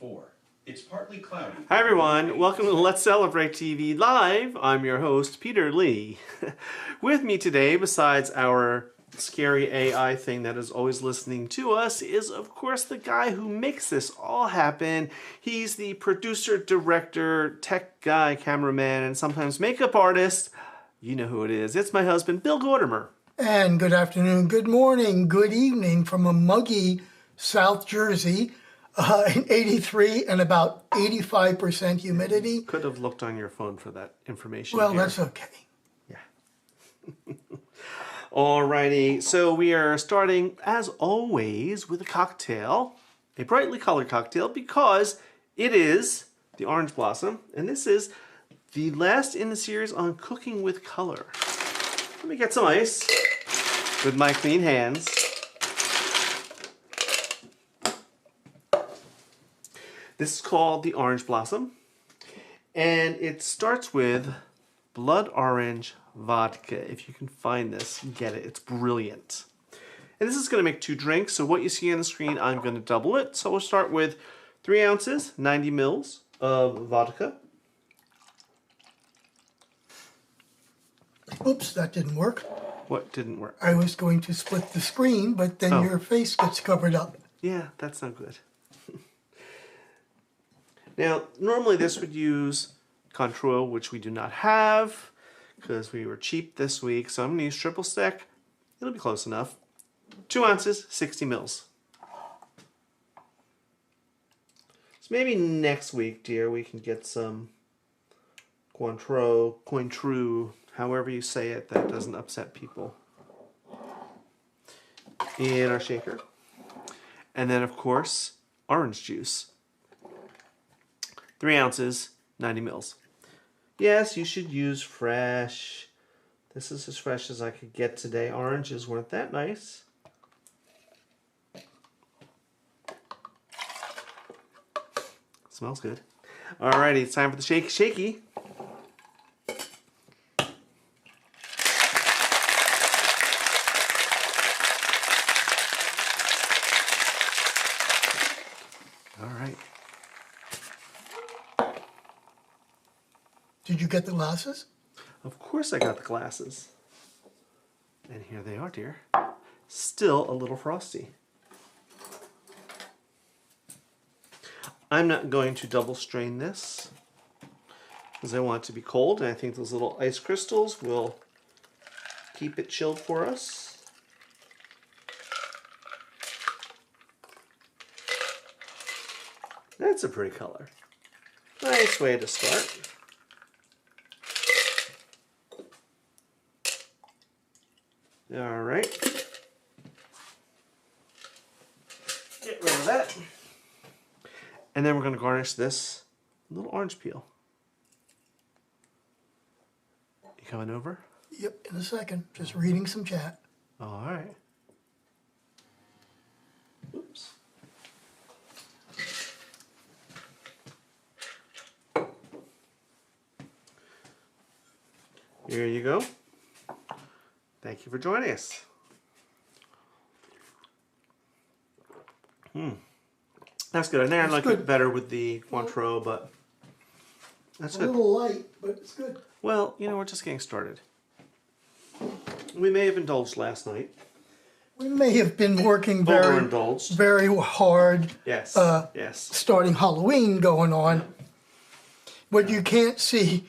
4. It's partly cloudy. Hi everyone, welcome to Let's Celebrate TV Live. I'm your host, Peter Lee. With me today, besides our scary AI thing that is always listening to us, is of course the guy who makes this all happen. He's the producer, director, tech guy, cameraman, and sometimes makeup artist. You know who it is. It's my husband, Bill Gordimer. And good afternoon, good morning, good evening from a muggy South Jersey. 83 and about 85% humidity. Could have looked on your phone for that information. Well, here. that's okay. Yeah. Alrighty, so we are starting, as always, with a cocktail. A brightly colored cocktail because it is the Orange Blossom. And this is the last in the series on cooking with color. Let me get some ice with my clean hands. This is called the Orange Blossom, and it starts with blood orange vodka. If you can find this, get it. It's brilliant. And this is going to make 2 drinks, so what you see on the screen, I'm going to double it. So we'll start with 3 ounces, 90 mils of vodka. Oops, that didn't work. What didn't work? I was going to split the screen, but then your face gets covered up. Yeah, that's not good. Now, normally this would use Cointreau, which we do not have because we were cheap this week. So I'm going to use triple sec. It'll be close enough. 2 ounces, 60 mils. So maybe next week, dear, we can get some Cointreau, however you say it, that doesn't upset people, in our shaker. And then, of course, orange juice. 3 ounces, 90 mils. Yes, you should use fresh. This is as fresh as I could get today. Oranges weren't that nice. Smells good. Alrighty, it's time for the shaky. Alright. Did you get the glasses? Of course I got the glasses. And here they are, dear. Still a little frosty. I'm not going to double strain this because I want it to be cold, and I think those little ice crystals will keep it chilled for us. That's a pretty color. Nice way to start. All right. Get rid of that. And then we're going to garnish this with a little orange peel. You coming over? Yep, in a second. Just reading some chat. All right. Oops. Here you go. Thank you for joining us. That's good. I think I like it better with the Cointreau, but that's good. A little light, but it's good. Well, you know, we're just getting started. We may have indulged last night. We may have been working very hard. Yes. Yes. Starting Halloween going on. What you can't see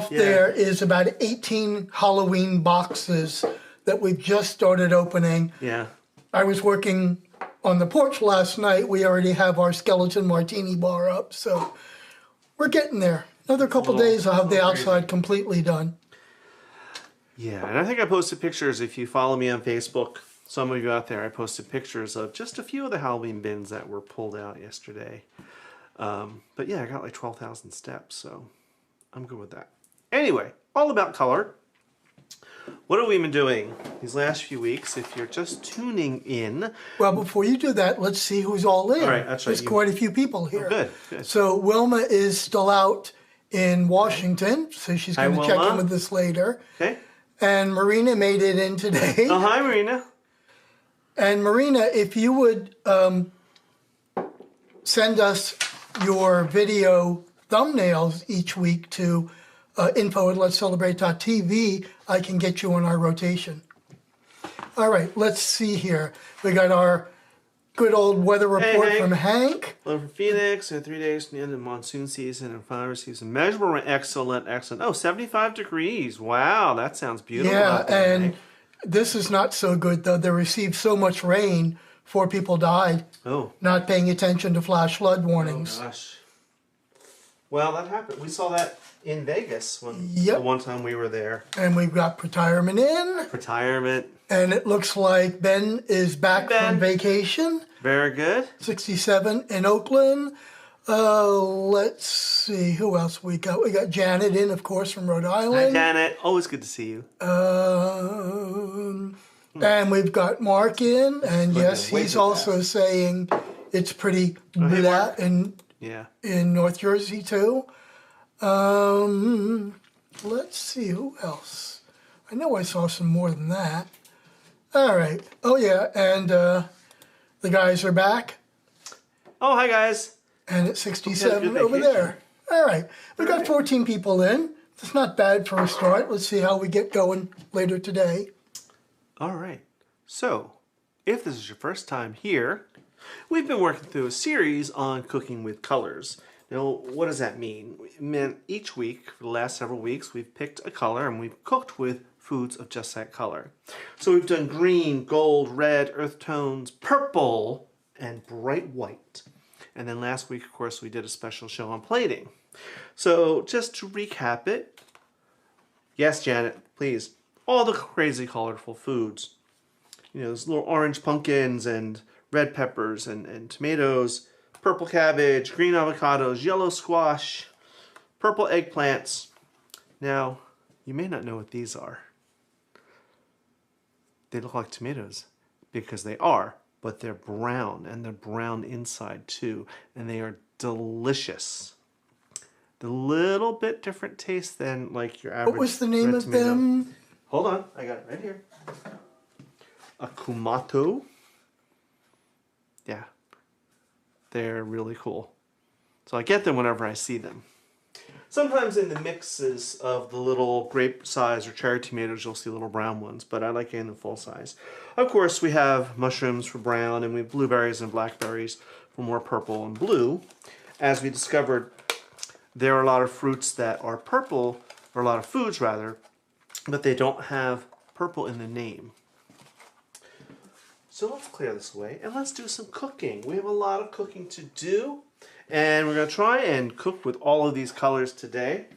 there is about 18 Halloween boxes that we've just started opening. Yeah. I was working on the porch last night. We already have our skeleton martini bar up, so we're getting there. Another couple days, I'll have the outside completely done. Yeah, and I think I posted pictures. If you follow me on Facebook, some of you out there, I posted pictures of just a few of the Halloween bins that were pulled out yesterday. But yeah, I got like 12,000 steps, so I'm good with that. Anyway, all about color. What have we been doing these last few weeks? If you're just tuning in. Well, before you do that, let's see who's all in. All right, that's right. There's quite a few people here. Oh, good, good. So Wilma is still out in Washington, so she's going to check in with us later. Okay. And Marina made it in today. Oh, hi, Marina. And Marina, if you would send us your video thumbnails each week to info@letscelebrate.tv, I can get you on our rotation. All right, let's see here. We got our good old weather report from Hank. Hello from Phoenix. 3 days from the end of the monsoon season and flower season. Measurable rain. Excellent, excellent. Oh, 75 degrees. Wow, that sounds beautiful. Yeah, out there, and Hank. this is not so good, though. They received so much rain, 4 people died. Oh. Not paying attention to flash flood warnings. Oh, gosh. Well, that happened. We saw that in Vegas Yep. the one time we were there. And we've got retirement in. Retirement. And it looks like Ben is back from vacation. Very good. 67 in Oakland. Let's see, who else we got? We got Janet in, of course, from Rhode Hi, Island. Janet. Always good to see you. And we've got Mark in, and yes, way he's too also fast. saying it's pretty hey, blah Mark. in North Jersey too. Let's see, who else? I know I saw some more than that. All right. Oh yeah, and the guys are back. Oh, hi, guys. And it's Hope you had a 67 good over vacation. there. All right. We got 14 people in. It's not bad for a start. Let's see how we get going later today. All right. So, if this is your first time here, we've been working through a series on cooking with colors. Now, what does that mean? It meant each week, for the last several weeks, we've picked a color and we've cooked with foods of just that color. So we've done green, gold, red, earth tones, purple, and bright white. And then last week, of course, we did a special show on plating. So just to recap it, yes, Janet, please, all the crazy colorful foods. You know, those little orange pumpkins and red peppers and tomatoes, purple cabbage, green avocados, yellow squash, purple eggplants. Now, you may not know what these are. They look like tomatoes because they are, but they're brown, and they're brown inside too, and they are delicious. The little bit different taste than like your average. What was the name red of tomato. them? Hold on, I got it right here. A kumato. Yeah, they're really cool. So I get them whenever I see them. Sometimes in the mixes of the little grape size or cherry tomatoes, you'll see little brown ones, but I like getting the full size. Of course, we have mushrooms for brown, and we have blueberries and blackberries for more purple and blue. As we discovered, there are a lot of fruits that are purple, or a lot of foods rather, but they don't have purple in the name. So let's clear this away and let's do some cooking. We have a lot of cooking to do, and we're going to try and cook with all of these colors today.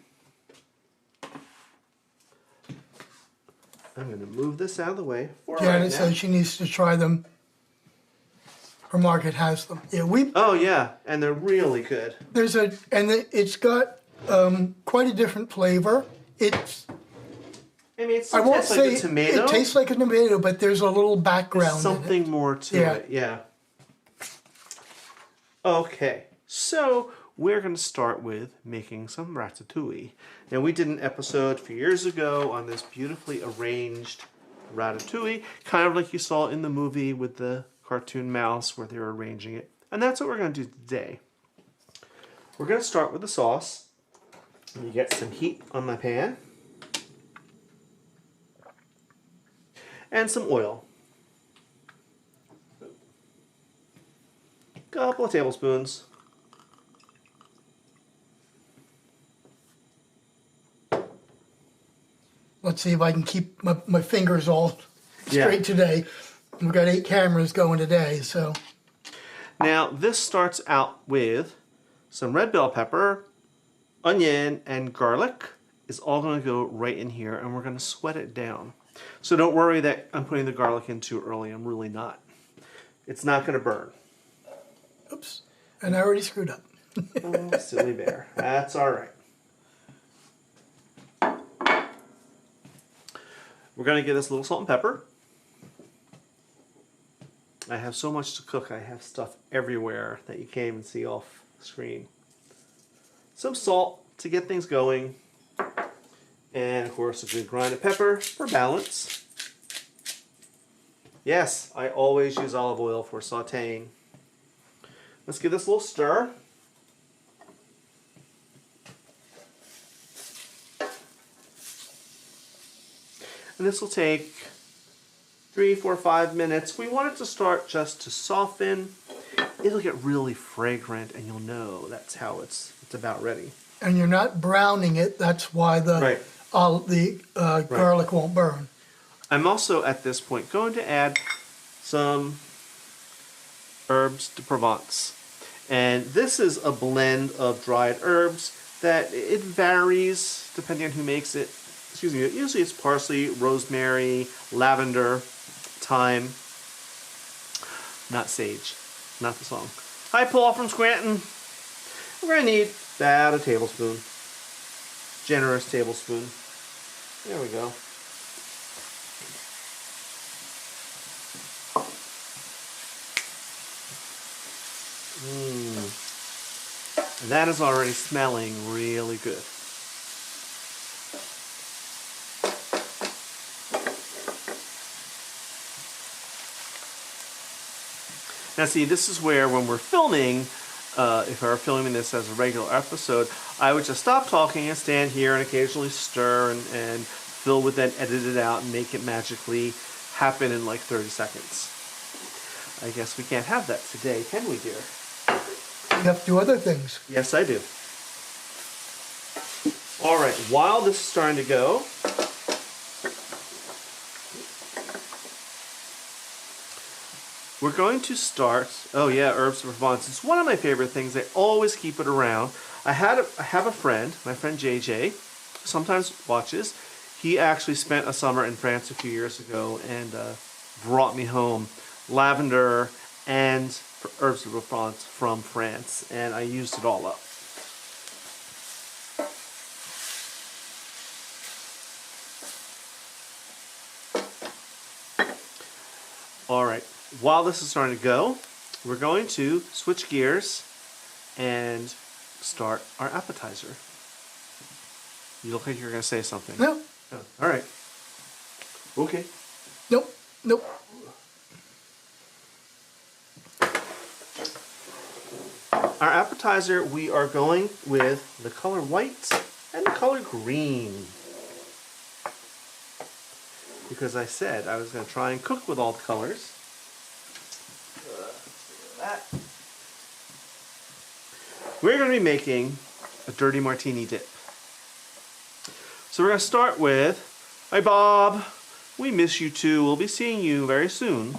I'm going to move this out of the way for Janet right now. says she needs to try them. Her market has them. Yeah, Oh yeah, and they're really good. It's got quite a different flavor. I mean, it I won't tastes say like a tomato. it tastes like a tomato, but there's a little background. Something in it. more to Yeah. it, yeah. Okay, so we're going to start with making some ratatouille. Now, we did an episode a few years ago on this beautifully arranged ratatouille, kind of like you saw in the movie with the cartoon mouse where they were arranging it. And that's what we're going to do today. We're going to start with the sauce. You get some heat on my pan. And some oil. Couple of tablespoons. Let's see if I can keep my fingers all Yeah. straight today. We've got 8 cameras going today, so. Now, this starts out with some red bell pepper, onion, and garlic is all going to go right in here, and we're going to sweat it down. So don't worry that I'm putting the garlic in too early. I'm really not. It's not going to burn. Oops. And I already screwed up. Oh, silly bear. That's all right. We're going to give this a little salt and pepper. I have so much to cook. I have stuff everywhere that you can't even see off screen. Some salt to get things going. And of course a good grind of pepper for balance. Yes, I always use olive oil for sauteing. Let's give this a little stir. And this will take 3, 4, 5 minutes. We want it to start just to soften. It'll get really fragrant, and you'll know that's how it's about ready. And you're not browning it. That's why the garlic won't burn. I'm also at this point going to add some herbes de Provence. And this is a blend of dried herbs that it varies depending on who makes it. Excuse me, usually it's parsley, rosemary, lavender, thyme, not sage, not the song. Hi, Paul from Scranton. We're going to need about a tablespoon, generous tablespoon. There we go. And that is already smelling really good. Now see, this is where when we're filming, if I were filming this as a regular episode, I would just stop talking and stand here and occasionally stir and Phil would then edit it out and make it magically happen in like 30 seconds. I guess we can't have that today, can we, dear? You have to do other things. Yes, I do. All right, while this is starting to go, we're going to start, oh yeah, herbes de Provence. It's one of my favorite things. I always keep it around. I have a friend, my friend JJ, who sometimes watches. He actually spent a summer in France a few years ago and brought me home lavender and herbes de Provence from France, and I used it all up. All right. While this is starting to go, we're going to switch gears and start our appetizer. You look like you're going to say something. No. Oh, all right. Okay. Nope. Nope. Our appetizer, we are going with the color white and the color green. Because I said I was going to try and cook with all the colors. That. We're going to be making a dirty martini dip. So we're going to start with, hi Bob, we miss you too. We'll be seeing you very soon.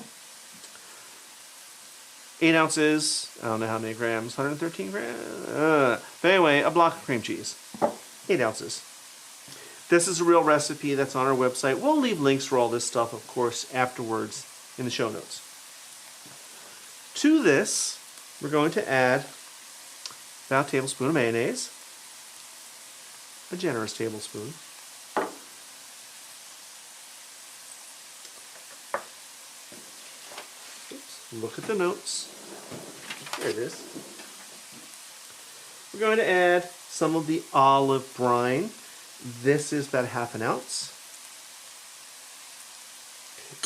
8 ounces, I don't know how many grams, 113 grams? But anyway, a block of cream cheese, 8 ounces. This is a real recipe that's on our website. We'll leave links for all this stuff, of course, afterwards in the show notes. To this, we're going to add about a tablespoon of mayonnaise, a generous tablespoon. Oops, look at the notes. There it is. We're going to add some of the olive brine. This is about ½ an ounce.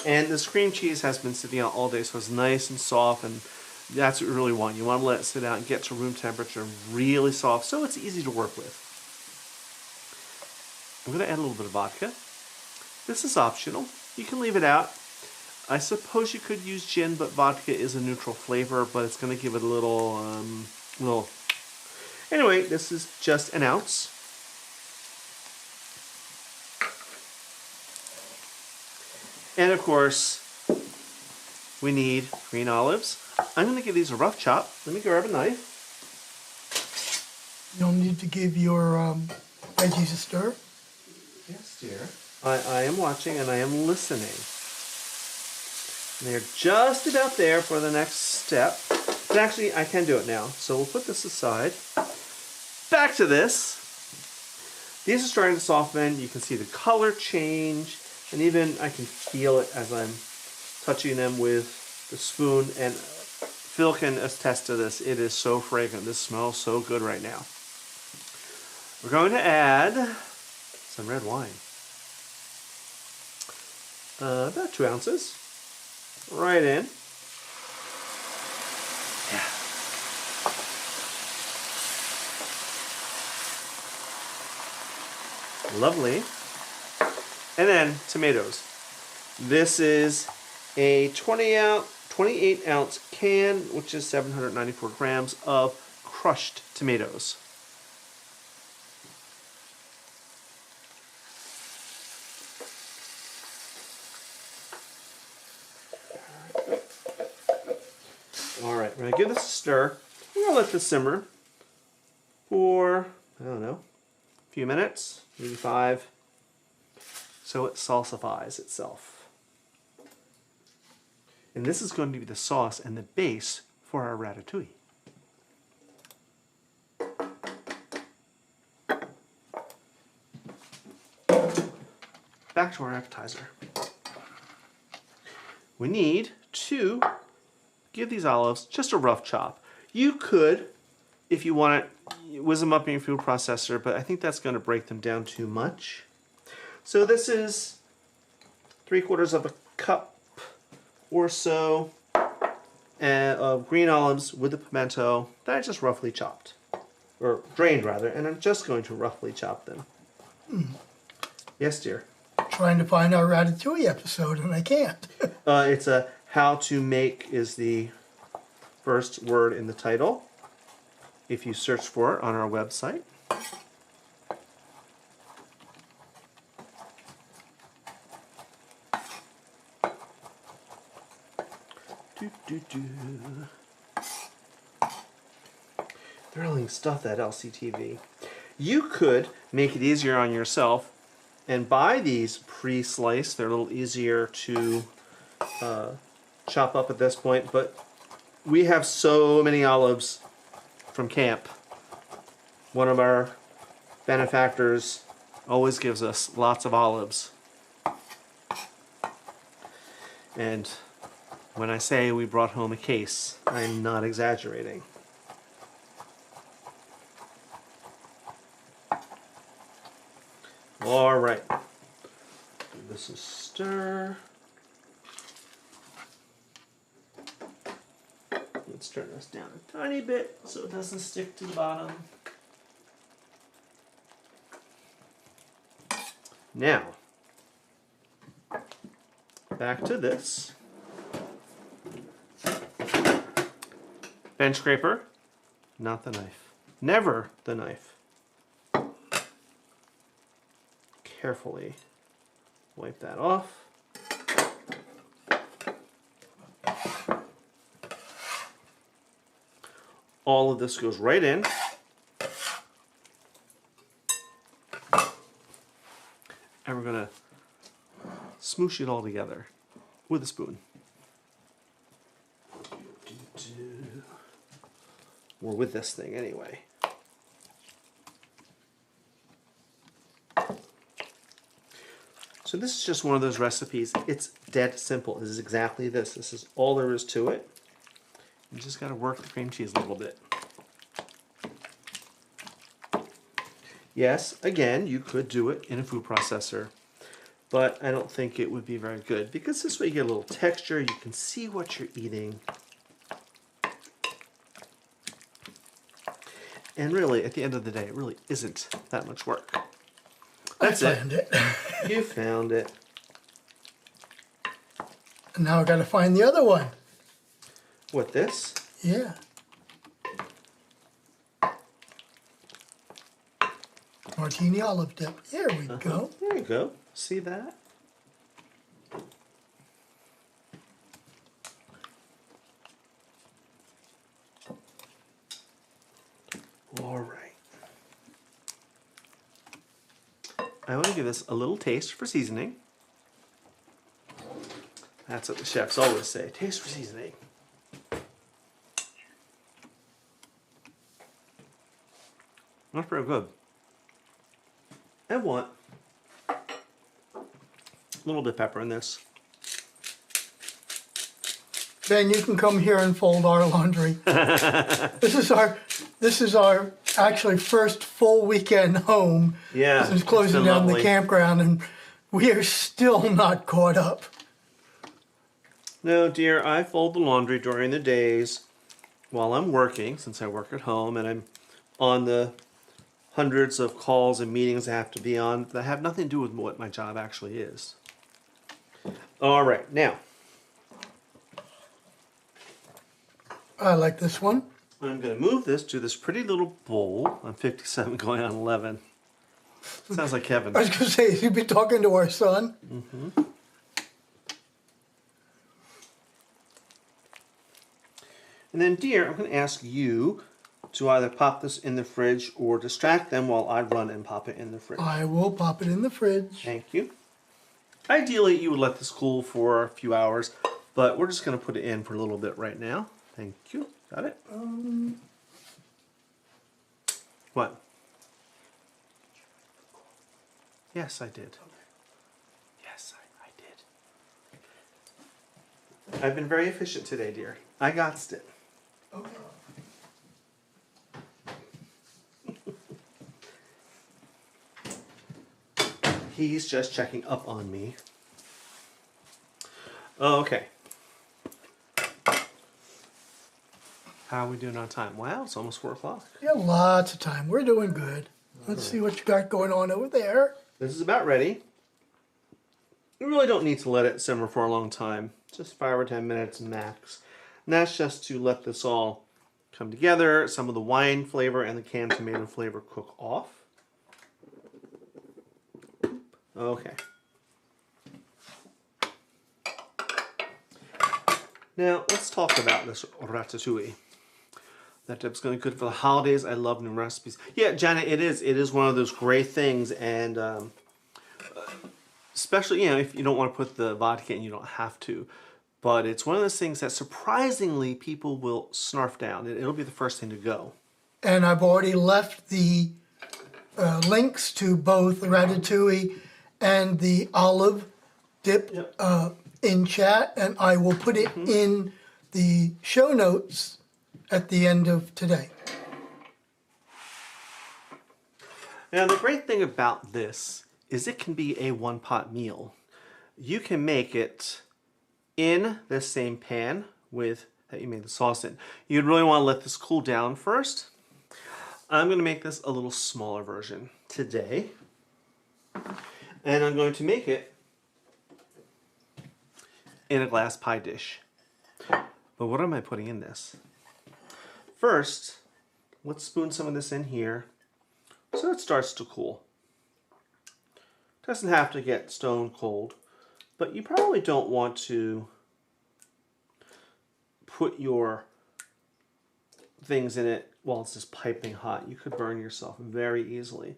And this cream cheese has been sitting out all day, so it's nice and soft, and that's what you really want. You want to let it sit out and get to room temperature, really soft, so it's easy to work with. I'm going to add a little bit of vodka. This is optional. You can leave it out. I suppose you could use gin, but vodka is a neutral flavor, but it's going to give it a little. Anyway, this is just an ounce. And of course, we need green olives. I'm going to give these a rough chop. Let me grab a knife. You don't need to give your veggies a stir? Yes, dear. I am watching and I am listening. And they're just about there for the next step. But actually, I can do it now. So we'll put this aside. Back to this. These are starting to soften. You can see the color change. And even I can feel it as I'm touching them with the spoon. And Phil can attest to this. It is so fragrant. This smells so good right now. We're going to add some red wine. About 2 ounces. Right in. Yeah. Lovely. And then tomatoes. This is a 28 ounce can, which is 794 grams of crushed tomatoes. All right, we're gonna give this a stir. We're gonna let this simmer for, I don't know, a few minutes, maybe 5, so it salsifies itself. And this is going to be the sauce and the base for our ratatouille. Back to our appetizer. We need to give these olives just a rough chop. You could, if you want it, whiz them up in your food processor, but I think that's going to break them down too much. So this is 3/4 of a cup or so of green olives with the pimento that I just roughly chopped, or drained rather, and I'm just going to roughly chop them. Yes, dear. Trying to find our ratatouille episode and I can't. It's a how to make is the first word in the title, if you search for it on our website. Thrilling stuff, that LCTV. You could make it easier on yourself and buy these pre-sliced. They're a little easier to chop up at this point, but we have so many olives from camp. One of our benefactors always gives us lots of olives. And when I say we brought home a case, I'm not exaggerating. All right. Give this a stir. Let's turn this down a tiny bit so it doesn't stick to the bottom. Now, back to this. Bench scraper, not the knife. Never the knife. Carefully wipe that off. All of this goes right in. And we're going to smoosh it all together with a spoon. Or with this thing anyway. So this is just one of those recipes. It's dead simple. This is exactly this. This is all there is to it. You just got to work the cream cheese a little bit. Yes, again, you could do it in a food processor, but I don't think it would be very good because this way you get a little texture. You can see what you're eating. And really, at the end of the day, it really isn't that much work. That's it. I found it. You found it. And now I got to find the other one. What, this? Yeah. Martini olive dip. There we go. There you go. See that? All right. I want to give this a little taste for seasoning. That's what the chefs always say. Taste for seasoning. That's pretty good. I want a little bit of pepper in this. Ben, you can come here and fold our laundry. This is our actually first full weekend home since closing down the campground, and we are still not caught up. No, dear, I fold the laundry during the days while I'm working, since I work at home and I'm on the hundreds of calls and meetings I have to be on that have nothing to do with what my job actually is. All right, now. I like this one. I'm going to move this to this pretty little bowl. I'm 57 going on 11. Sounds like Kevin. I was going to say, you'd be talking to our son. Mm-hmm. And then, dear, I'm going to ask you to either pop this in the fridge or distract them while I run and pop it in the fridge. I will pop it in the fridge. Thank you. Ideally, you would let this cool for a few hours, but we're just going to put it in for a little bit right now. Thank you. Got it? What? Yes, I did. Yes, I did. I've been very efficient today, dear. I got it. Okay. He's just checking up on me. Okay. How are we doing on time? Wow, it's almost 4 o'clock. Yeah, lots of time. We're doing good. Let's see what you got going on over there. This is about ready. You really don't need to let it simmer for a long time. Just 5 or 10 minutes max. And that's just to let this all come together. Some of the wine flavor and the canned tomato flavor cook off. Okay. Now, let's talk about this ratatouille. That dip's going to be good for the holidays. I love new recipes. Yeah, Janet, it is. It is one of those great things, and especially, if you don't want to put the vodka in, you don't have to. But it's one of those things that surprisingly people will snarf down. It'll be the first thing to go. And I've already left the links to both the ratatouille and the olive dip in chat, and I will put it in the show notes at the end of today. Now, the great thing about this is it can be a one-pot meal. You can make it in the same pan that you made the sauce in. You'd really want to let this cool down first. I'm going to make this a little smaller version today. And I'm going to make it in a glass pie dish. But what am I putting in this? First, let's spoon some of this in here so it starts to cool. Doesn't have to get stone cold, but you probably don't want to put your things in it while it's just piping hot. You could burn yourself very easily.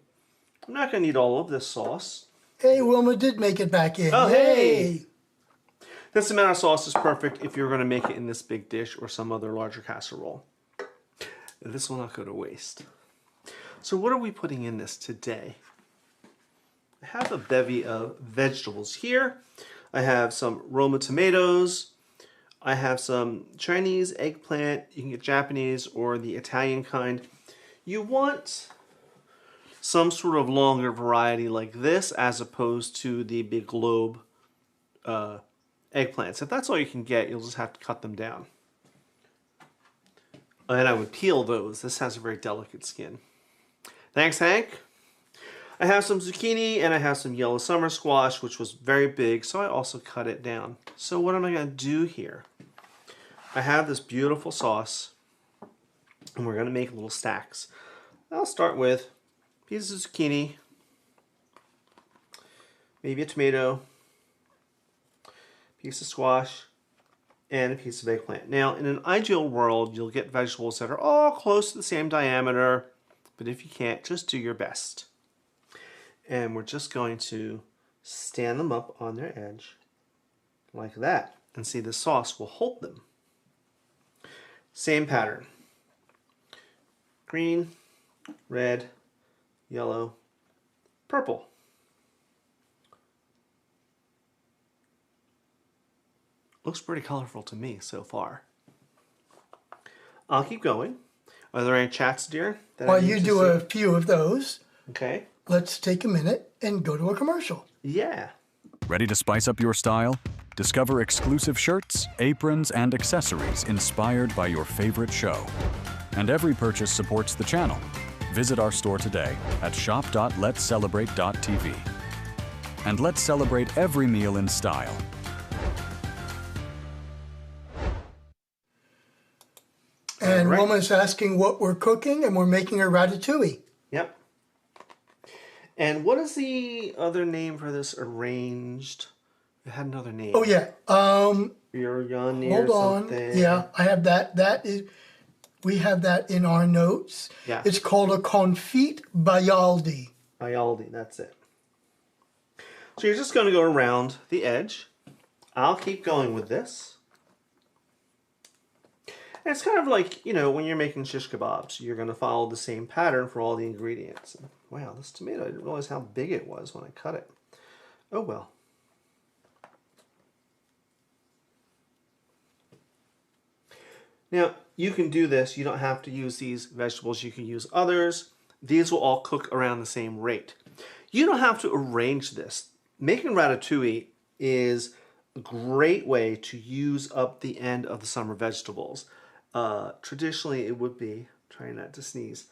I'm not going to need all of this sauce. Hey, Wilma did make it back in. Oh, hey! This amount of sauce is perfect if you're going to make it in this big dish or some other larger casserole. This will not go to waste. So what are we putting in this today? I have a bevy of vegetables here. I have some Roma tomatoes. I have some Chinese eggplant. You can get Japanese or the Italian kind. You want some sort of longer variety like this as opposed to the big globe eggplants. If that's all you can get, you'll just have to cut them down. And I would peel those. This has a very delicate skin. Thanks, Hank. I have some zucchini and I have some yellow summer squash, which was very big, so I also cut it down. So what am I going to do here? I have this beautiful sauce, and we're going to make little stacks. I'll start with pieces of zucchini, maybe a tomato, piece of squash, and a piece of eggplant. Now, in an ideal world, you'll get vegetables that are all close to the same diameter, but if you can't, just do your best. And we're just going to stand them up on their edge like that, and see the sauce will hold them. Same pattern. Green, red, yellow, purple. Looks pretty colorful to me so far. I'll keep going. Are there any chats, dear? While you do a few of those, okay, let's take a minute and go to a commercial. Yeah. Ready to spice up your style? Discover exclusive shirts, aprons, and accessories inspired by your favorite show. And every purchase supports the channel. Visit our store today at shop.letscelebrate.tv. And let's celebrate every meal in style. And Right. Wilma's asking what we're cooking, and we're making a ratatouille. Yep. And what is the other name for this arranged? It had another name. Oh yeah. Biryani Hold or on. something. Yeah, I have that. We have that in our notes. Yeah. It's called a confit Bayaldi. Bayaldi, that's it. So you're just going to go around the edge. I'll keep going with this. And it's kind of like, you know, when you're making shish kebabs, you're going to follow the same pattern for all the ingredients. And, wow, this tomato, I didn't realize how big it was when I cut it. Oh well. Now, you can do this. You don't have to use these vegetables. You can use others. These will all cook around the same rate. You don't have to arrange this. Making ratatouille is a great way to use up the end of the summer vegetables. Traditionally, it would be, trying not to sneeze,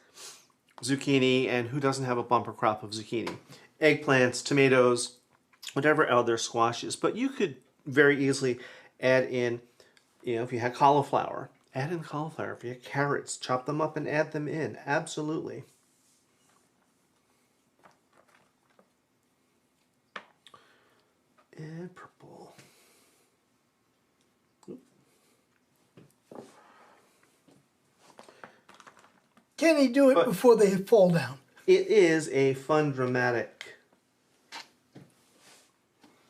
zucchini, and who doesn't have a bumper crop of zucchini? Eggplants, tomatoes, whatever other squashes. But you could very easily add in, you know, if you had cauliflower, add in cauliflower. If you had carrots, chop them up and add them in. Absolutely. And purple. Can he do it before they fall down? It is a fun, dramatic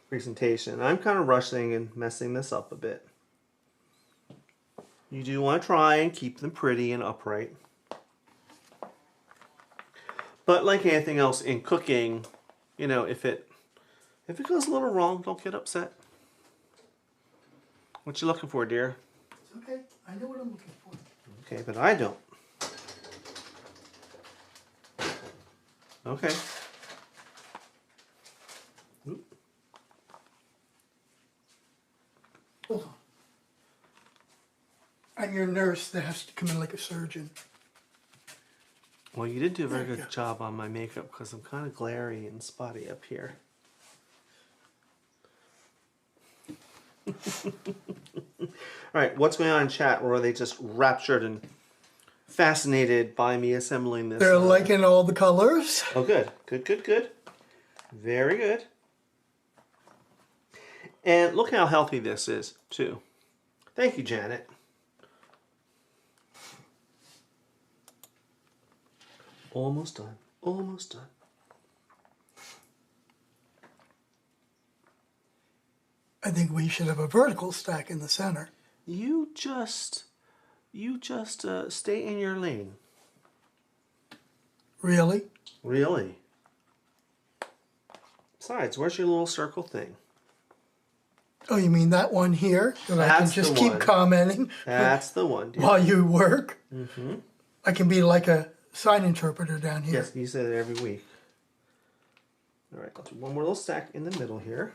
presentation. I'm kind of rushing and messing this up a bit. You do want to try and keep them pretty and upright. But like anything else in cooking, you know, if it goes a little wrong, don't get upset. What you looking for, dear? It's okay. I know what I'm looking for. Okay, but I don't. Okay. Oop. Hold on. I'm your nurse that has to come in like a surgeon. Well, you did do a very good job on my makeup because I'm kind of glary and spotty up here. All right, what's going on in chat? Or are they just raptured and fascinated by me assembling this? They're liking all the colors. Oh, good. Good, good, good. Very good. And look how healthy this is, too. Thank you, Janet. Almost done. Almost done. I think we should have a vertical stack in the center. You just stay in your lane. Really? Really? Besides, where's your little circle thing? Oh, you mean that one here? That I can That's just the keep one. commenting That's the one. Dear. while you work? Mm-hmm. I can be like a sign interpreter down here. Yes, you say that every week. All right, I'll do one more little stack in the middle here.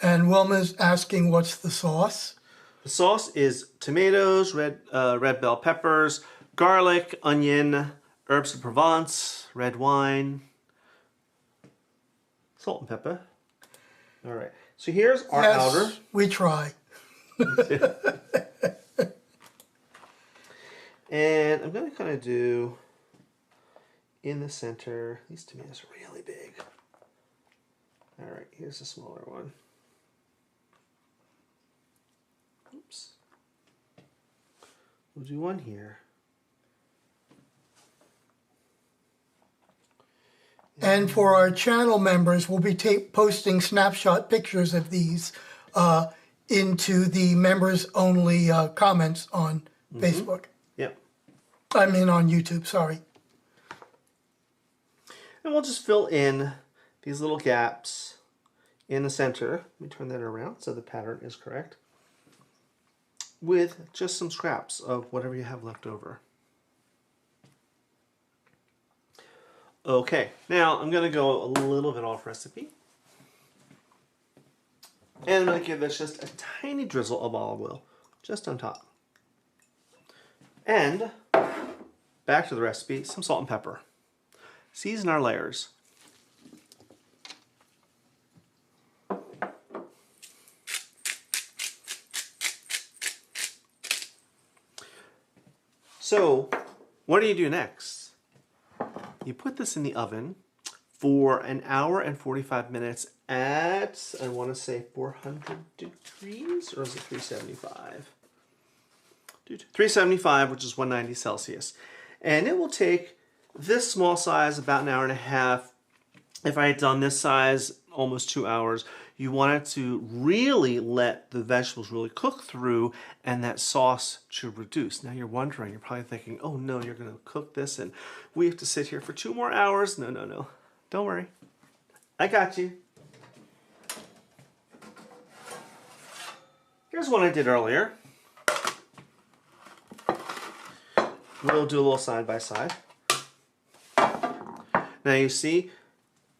And Wilma's asking what's the sauce? The sauce is tomatoes, red bell peppers, garlic, onion, herbs of Provence, red wine, salt and pepper. All right. So here's our outer. We try. And I'm going to kind of do in the center. These tomatoes are really big. All right, here's a smaller one. Oops. We'll do one here. And for our channel members, we'll be posting snapshot pictures of these into the members-only comments on Facebook. Yep. I mean on YouTube, sorry. And we'll just fill in these little gaps in the center. Let me turn that around so the pattern is correct. With just some scraps of whatever you have left over. Okay, now I'm going to go a little bit off recipe. And I'm going to give this just a tiny drizzle of olive oil, just on top. And back to the recipe, some salt and pepper. Season our layers. So, what do you do next? You put this in the oven for an hour and 45 minutes at, I want to say 400 degrees, or is it 375? 375, which is 190 Celsius. And it will take this small size about an hour and a half. If I had done this size, almost 2 hours. You want it to really let the vegetables really cook through and that sauce to reduce. Now you're wondering, you're probably thinking, oh no, you're going to cook this and we have to sit here for 2 more hours. No, no, no. Don't worry. I got you. Here's one I did earlier. We'll do a little side by side. Now you see,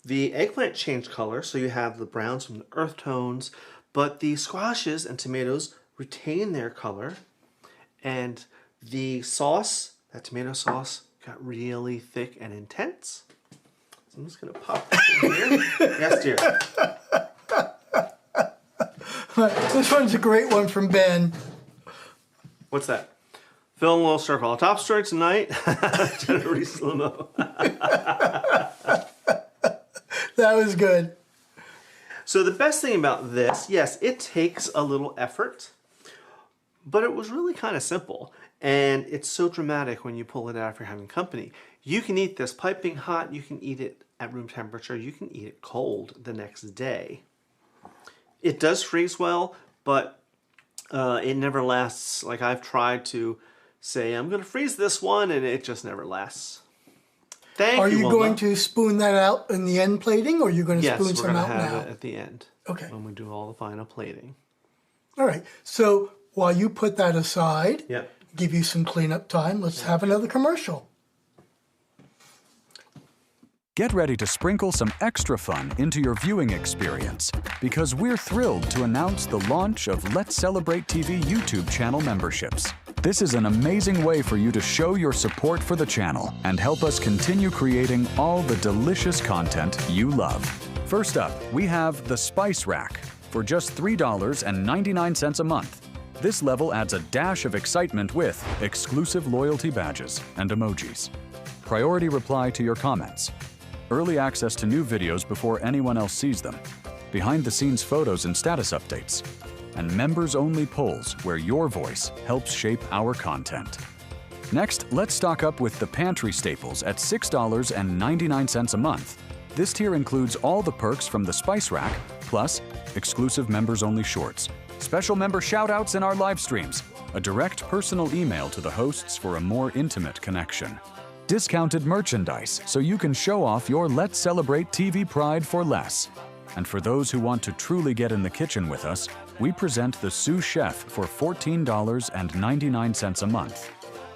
the eggplant changed color, so you have the browns from the earth tones, but the squashes and tomatoes retain their color, and the sauce, that tomato sauce, got really thick and intense. So I'm just going to pop this in here. Yes, dear. This one's a great one from Ben. What's that? Fill in a little circle. A top story tonight. Jennifer Slow-mo. That was good. So the best thing about this, yes, it takes a little effort, but it was really kind of simple. And it's so dramatic when you pull it out if you're having company. You can eat this piping hot. You can eat it at room temperature. You can eat it cold the next day. It does freeze well, but it never lasts. Like I've tried to say, I'm going to freeze this one, and it just never lasts. Are you going to spoon that out in the end plating, or are you going to spoon some out now? Yes, we're going to have it at the end. Okay. When we do all the final plating. All right. So while you put that aside, yep, give you some cleanup time, let's have another commercial. Get ready to sprinkle some extra fun into your viewing experience because we're thrilled to announce the launch of Let's Celebrate TV YouTube channel memberships. This is an amazing way for you to show your support for the channel and help us continue creating all the delicious content you love. First up, we have the Spice Rack for just $3.99 a month. This level adds a dash of excitement with exclusive loyalty badges and emojis, priority reply to your comments, early access to new videos before anyone else sees them, behind-the-scenes photos and status updates, and members-only polls where your voice helps shape our content. Next, let's stock up with the pantry staples at $6.99 a month. This tier includes all the perks from the Spice Rack, plus exclusive members-only shorts, special member shout-outs in our live streams, a direct personal email to the hosts for a more intimate connection, discounted merchandise so you can show off your Let's Celebrate TV pride for less. And for those who want to truly get in the kitchen with us, we present the Sous Chef for $14.99 a month.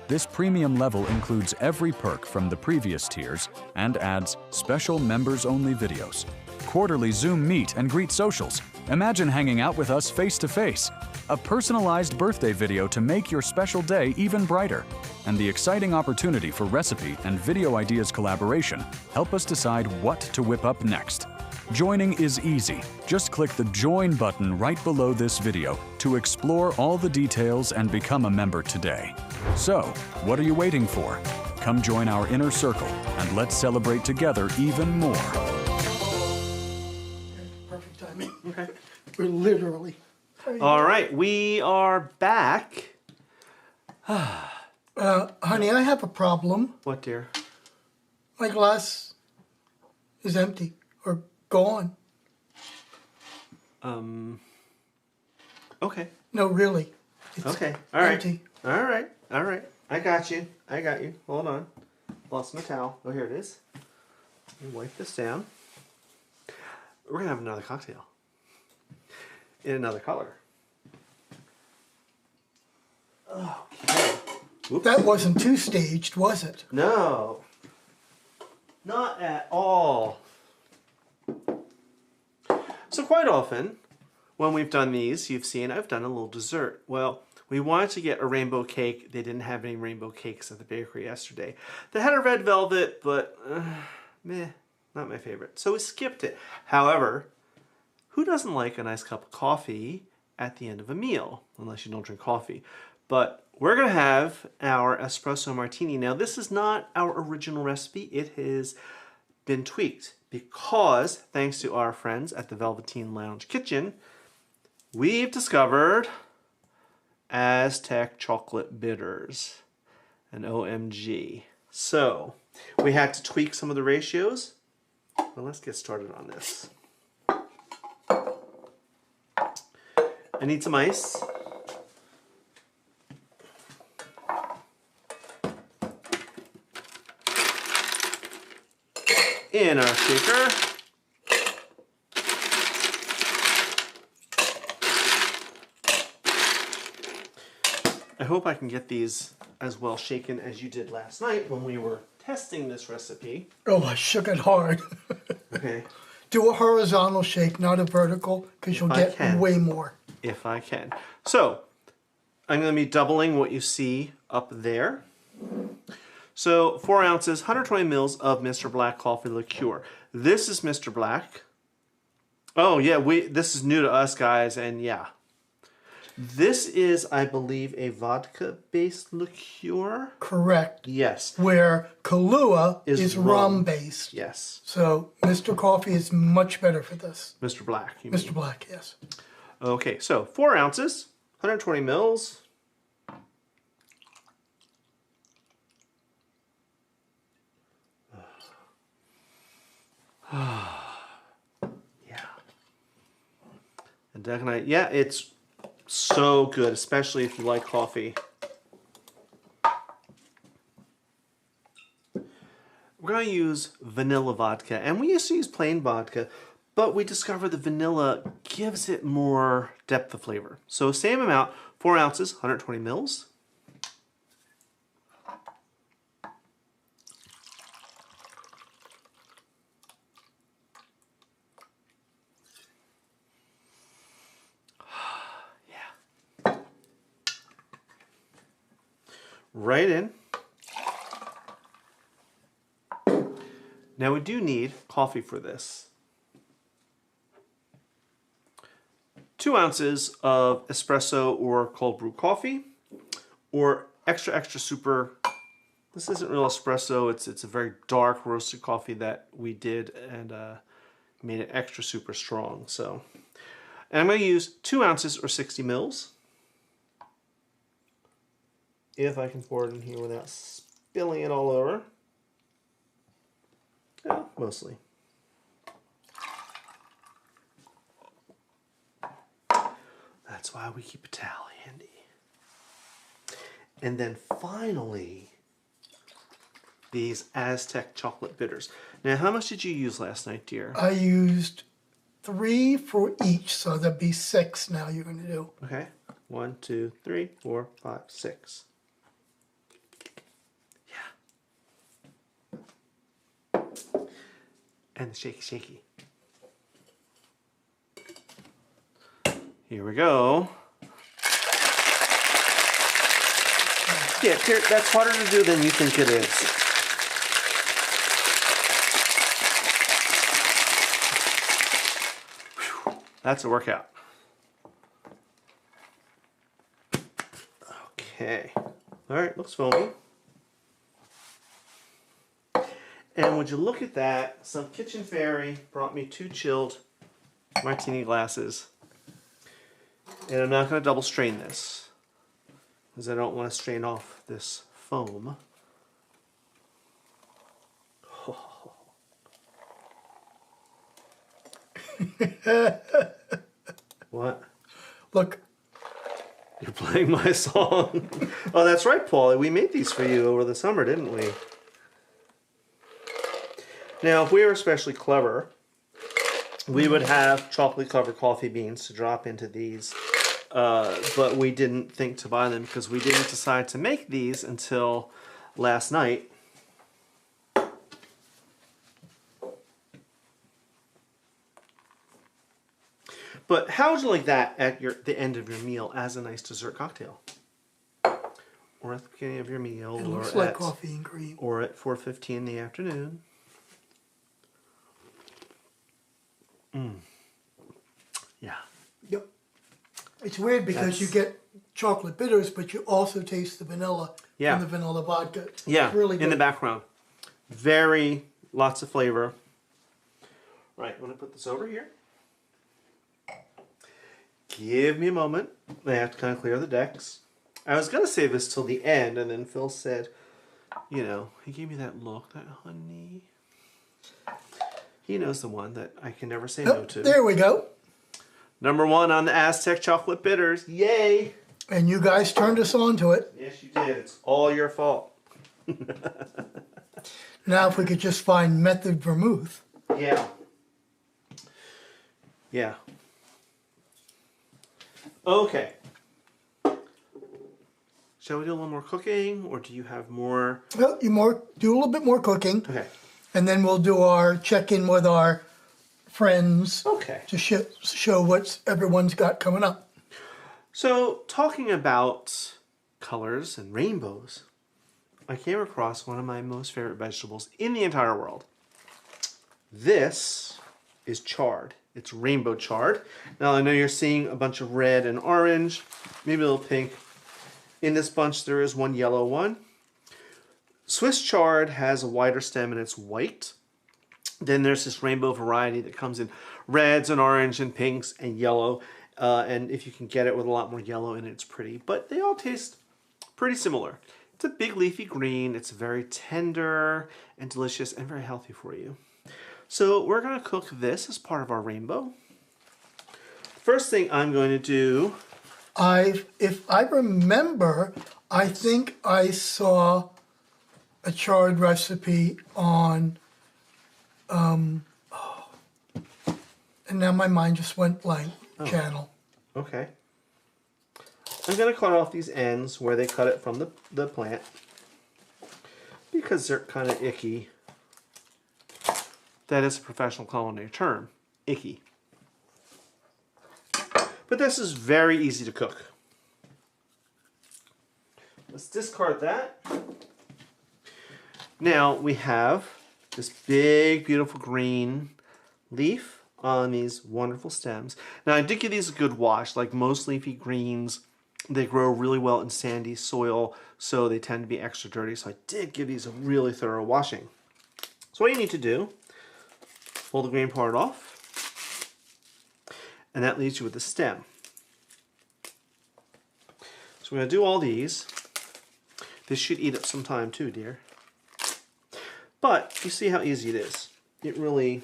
This premium level includes every perk from the previous tiers and adds special members-only videos, quarterly Zoom meet and greet socials. Imagine hanging out with us face-to-face, a personalized birthday video to make your special day even brighter, and the exciting opportunity for recipe and video ideas collaboration help us decide what to whip up next. Joining is easy. Just click the Join button right below this video to explore all the details and become a member today. So, what are you waiting for? Come join our inner circle and let's celebrate together even more. Perfect timing. Okay. We're literally. All right, we are back. Honey, I have a problem. What, dear? My glass is empty or gone. Okay. No, really. It's Okay. All right. empty. All right. All right. I got you. I got you. Hold on. Lost my towel. Oh, here it is. Let me wipe this down. We're going to have another cocktail. In another color. Okay. Whoops. That wasn't too staged, was it? No. Not at all. So quite often, when we've done these, you've seen I've done a little dessert. Well, We wanted to get a rainbow cake. They didn't have any rainbow cakes at the bakery yesterday. They had a red velvet, but meh, not my favorite. So we skipped it. However, who doesn't like a nice cup of coffee at the end of a meal? Unless you don't drink coffee. But we're going to have our espresso martini. Now, this is not our original recipe. It has been tweaked because, thanks to our friends at the Velveteen Lounge Kitchen, we've discovered Aztec chocolate bitters. An OMG. So, we had to tweak some of the ratios. Well, let's get started on this. I need some ice. In our shaker. I hope I can get these as well shaken as you did last night when we were testing this recipe. Oh, I shook it hard. Okay. Do a horizontal shake, not a vertical, because you'll get way more. If I can. So, I'm going to be doubling what you see up there. So 4 ounces, 120 mils of Mr. Black coffee liqueur. This is Mr. Black. Oh yeah, this is new to us guys, and yeah. This is, I believe, a vodka-based liqueur. Correct. Yes. Where Kahlua is rum-based. Yes. So Mr. Coffee is much better for this. Mr. Black, you Mr. mean. Black, yes. Okay, so 4 ounces, 120 mils. Yeah. And definitely, yeah, it's so good, especially if you like coffee. We're going to use vanilla vodka, and we used to use plain vodka, but we discovered the vanilla gives it more depth of flavor. So same amount, 4 ounces, 120 mils. Right in. Now we do need coffee for this. 2 ounces of espresso or cold brew coffee, or extra super. This isn't real espresso. It's a very dark roasted coffee that we did and made it extra super strong. So, and I'm going to use 2 ounces or 60 mils. If I can pour it in here without spilling it all over. Yeah, mostly. That's why we keep a towel handy. And then finally, these Aztec chocolate bitters. Now, how much did you use last night, dear? I used 3 for each, so that'd be 6 now you're going to do. Okay. 1, 2, 3, 4, 5, 6. And the shaky. Here we go. Yeah, that's harder to do than you think it is. Whew, that's a workout. Okay. All right, looks foamy. And would you look at that, some Kitchen Fairy brought me 2 chilled martini glasses. And I'm not going to double strain this, because I don't want to strain off this foam. Oh. What? Look. You're playing my song. Oh, that's right, Paul. We made these for you over the summer, didn't we? Now, if we were especially clever, we would have chocolate covered coffee beans to drop into these, but we didn't think to buy them because we didn't decide to make these until last night. But how would you like that at the end of your meal as a nice dessert cocktail? or at the beginning of your meal, It or looks like at coffee and cream. or at 4:15 in the afternoon. Yeah. Yep. It's weird because you get chocolate bitters, but you also taste the vanilla and the vanilla vodka. Yeah, It's really good. in the background. Lots of flavor. Right, I'm going to put this over here. Give me a moment. I have to kind of clear the decks. I was going to save this till the end, and then Phil said, you know, he gave me that look, that honey. He knows the one that I can never say no to. There we go. Number 1 on the Aztec Chocolate Bitters. Yay! And you guys turned us on to it. Yes, you did. It's all your fault. Now if we could just find Method Vermouth. Yeah. Yeah. Okay. Shall we do a little more cooking, or do you have more? Well, do a little bit more cooking. Okay. And then we'll do our check-in with our friends. Okay. To show what everyone's got coming up. So, talking about colors and rainbows, I came across one of my most favorite vegetables in the entire world. This is chard. It's rainbow chard. Now, I know you're seeing a bunch of red and orange, maybe a little pink. In this bunch, there is one yellow one. Swiss chard has a wider stem and it's white. Then there's this rainbow variety that comes in reds and orange and pinks and yellow. And if you can get it with a lot more yellow in it, it's pretty. But they all taste pretty similar. It's a big leafy green. It's very tender and delicious and very healthy for you. So we're going to cook this as part of our rainbow. First thing I'm going to do... If I remember, I think I saw a chard recipe on... and now my mind just went blank. Channel. Okay. I'm going to cut off these ends where they cut it from the plant because they're kind of icky. That is a professional culinary term. Icky. But this is very easy to cook. Let's discard that. Now we have this big, beautiful green leaf on these wonderful stems. Now I did give these a good wash. Like most leafy greens, they grow really well in sandy soil, so they tend to be extra dirty. So I did give these a really thorough washing. So what you need to do, pull the green part off, and that leaves you with the stem. So we're going to do all these. This should eat up some time too, dear. But you see how easy it is. It really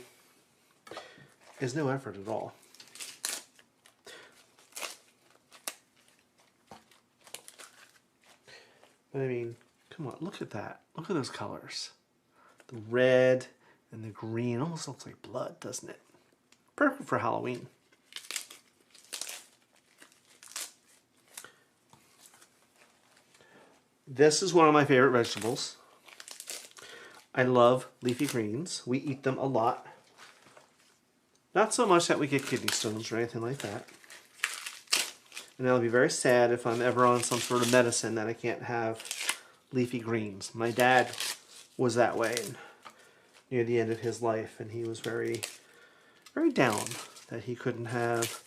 is no effort at all. But I mean, come on, look at that. Look at those colors. The red and the green almost looks like blood, doesn't it? Perfect for Halloween. This is one of my favorite vegetables. I love leafy greens. We eat them a lot. Not so much that we get kidney stones or anything like that. And I'll be very sad if I'm ever on some sort of medicine that I can't have leafy greens. My dad was that way near the end of his life, and he was very, very down that he couldn't have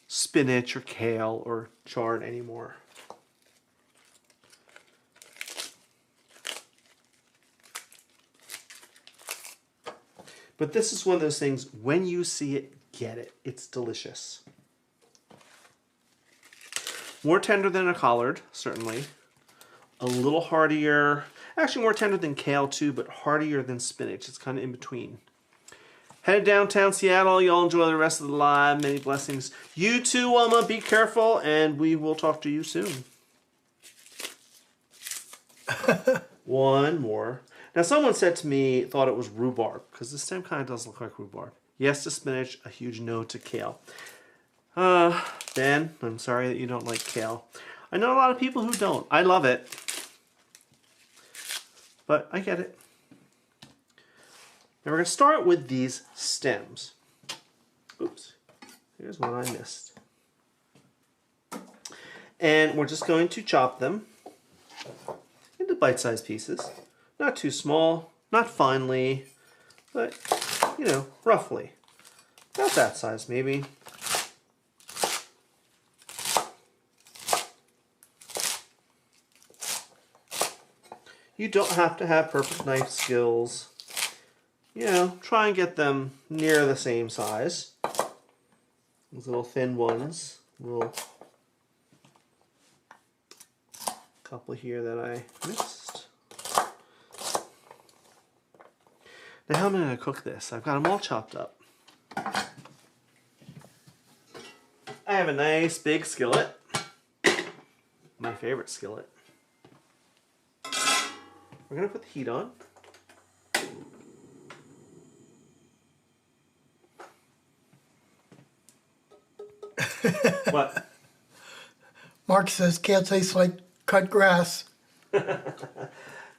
spinach or kale or chard anymore. But this is one of those things, when you see it, get it. It's delicious. More tender than a collard, certainly. A little heartier. Actually, more tender than kale, too, but heartier than spinach. It's kind of in between. Headed downtown Seattle. Y'all enjoy the rest of the live. Many blessings. You too, Wilma. Be careful, and we will talk to you soon. One more. Now, someone said to me, thought it was rhubarb, because the stem kind of does look like rhubarb. Yes to spinach, a huge no to kale. Ben, I'm sorry that you don't like kale. I know a lot of people who don't. I love it. But I get it. Now we're going to start with these stems. Oops. Here's one I missed. And we're just going to chop them bite-sized pieces. Not too small, not finely, but, you know, roughly. About that size, maybe. You don't have to have perfect knife skills. You know, try and get them near the same size. Those little thin ones. Little couple here that I mixed. Now how am I going to cook this? I've got them all chopped up. I have a nice big skillet. My favorite skillet. We're going to put the heat on. What? Mark says, can't taste like cut grass.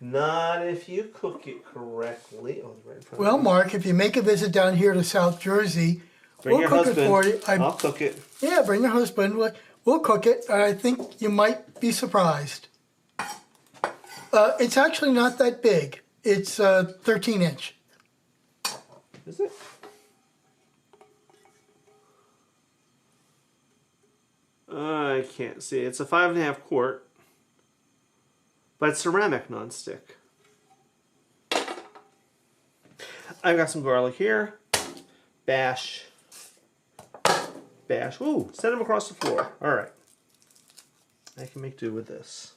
Not if you cook it correctly. Oh, it's right in front Well, of me. Mark, if you make a visit down here to South Jersey, Bring we'll your cook husband. it for you. I'll cook it. Yeah, bring your husband. We'll cook it, and I think you might be surprised. It's actually not that big. It's 13-inch. Is it? I can't see. It's a 5.5 quart, but it's ceramic nonstick. I've got some garlic here. Bash. Bash. Ooh, set them across the floor. All right. I can make do with this.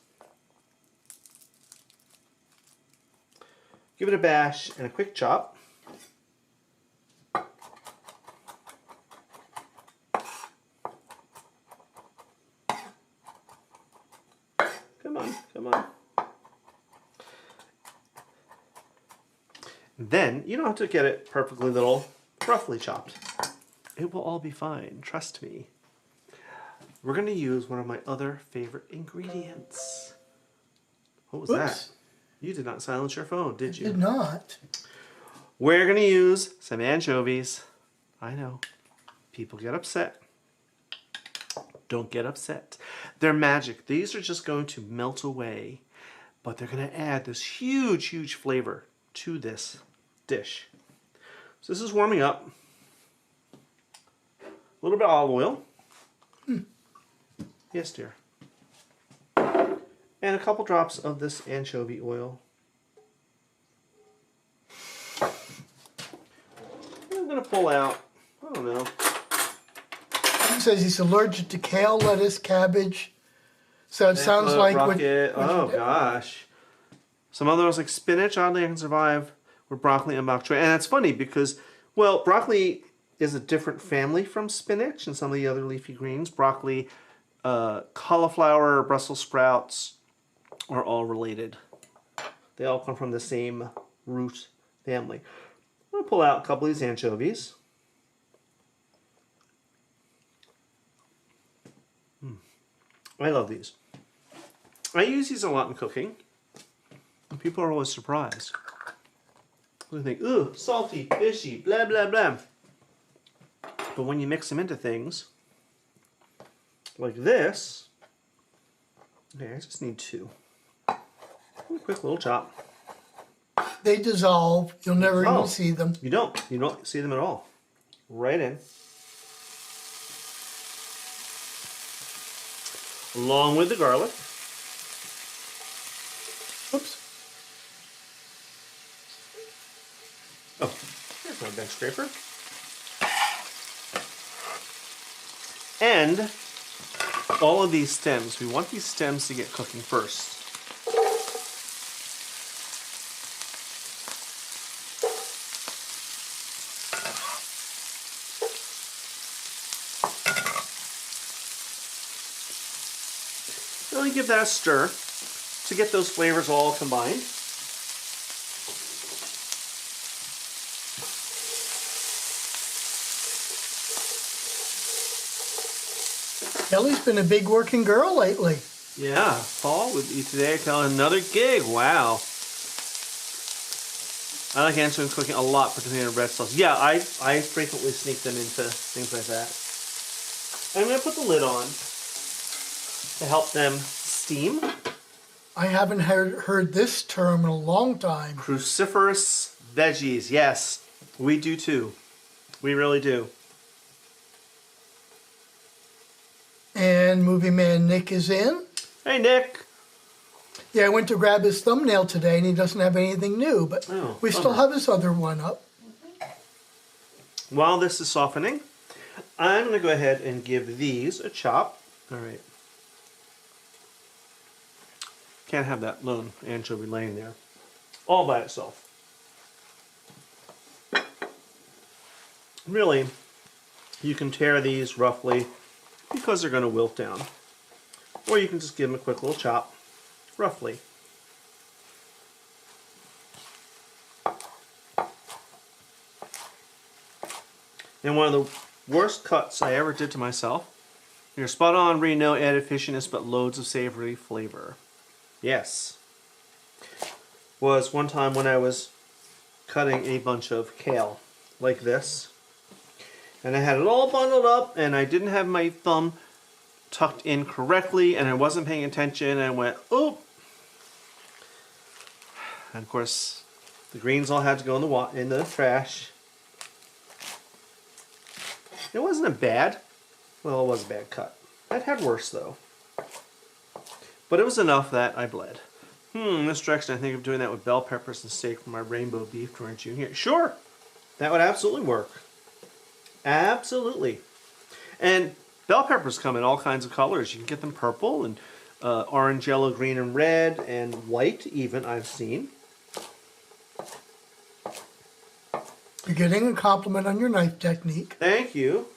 Give it a bash and a quick chop. Come on, come on. Then, you don't have to get it perfectly little, roughly chopped. It will all be fine, trust me. We're going to use one of my other favorite ingredients. What was that? You did not silence your phone, did you? Did not. We're going to use some anchovies. I know. People get upset. Don't get upset. They're magic. These are just going to melt away, but they're going to add this huge, huge flavor to this dish. So this is warming up. A little bit of olive oil. Yes, dear. And a couple drops of this anchovy oil. I'm going to pull out, I don't know. He says he's allergic to kale, lettuce, cabbage. So it sounds like oh gosh. Some others like spinach, oddly I can survive with broccoli and bok choy. And it's funny because, well, broccoli is a different family from spinach and some of the other leafy greens. Broccoli, cauliflower, Brussels sprouts are all related. They all come from the same root family. I'm going to pull out a couple of these anchovies. I love these. I use these a lot in cooking. And people are always surprised. They think, ooh, salty, fishy, blah, blah, blah. But when you mix them into things like this, okay, I just need two. A quick little chop. they dissolve. You'll never even see them. You don't. You don't see them at all. Right in. Along with the garlic. Oops. Oh, here's my bench scraper. And all of these stems, we want these stems to get cooking first. Really give that a stir to get those flavors all combined. Kelly's been a big working girl lately. Yeah, Paul with you today. Telling another gig. Wow. I like answering cooking a lot, particularly in red sauce. Yeah, I frequently sneak them into things like that. I'm going to put the lid on to help them steam. I haven't heard this term in a long time. Cruciferous veggies. Yes, we do too. We really do. And movie man Nick is in. Hey, Nick. Yeah, I went to grab his thumbnail today, and he doesn't have anything new, but we still have his other one up. While this is softening, I'm going to go ahead and give these a chop. All right. Can't have that lone anchovy laying there all by itself. Really, you can tear these roughly because they're going to wilt down. Or you can just give them a quick little chop, roughly. And one of the worst cuts I ever did to myself. You're spot on, Reno, added fishiness, but loads of savory flavor. Yes. Was one time when I was cutting a bunch of kale, like this. And I had it all bundled up, and I didn't have my thumb tucked in correctly, and I wasn't paying attention, and I went, oop! And of course, the greens all had to go in the trash. It wasn't a bad, well, it was a bad cut. I've had worse, though. But it was enough that I bled. This direction, I think of doing that with bell peppers and steak for my rainbow beef, weren't you? Here, sure, that would absolutely work. Absolutely. And bell peppers come in all kinds of colors. You can get them purple and orange, yellow, green, and red, and white even, I've seen. You're getting a compliment on your knife technique. Thank you.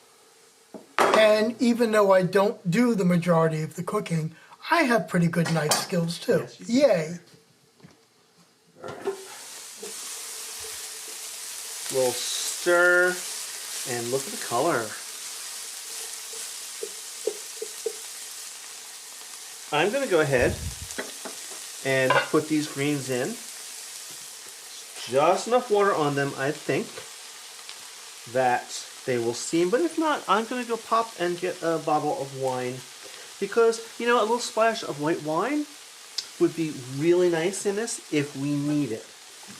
And even though I don't do the majority of the cooking, I have pretty good knife skills too. Yes, you do. Yay. All right. We'll stir, and look at the color. I'm going to go ahead and put these greens in. Just enough water on them, I think, that they will steam. But if not, I'm going to go pop and get a bottle of wine. Because, you know, a little splash of white wine would be really nice in this if we need it.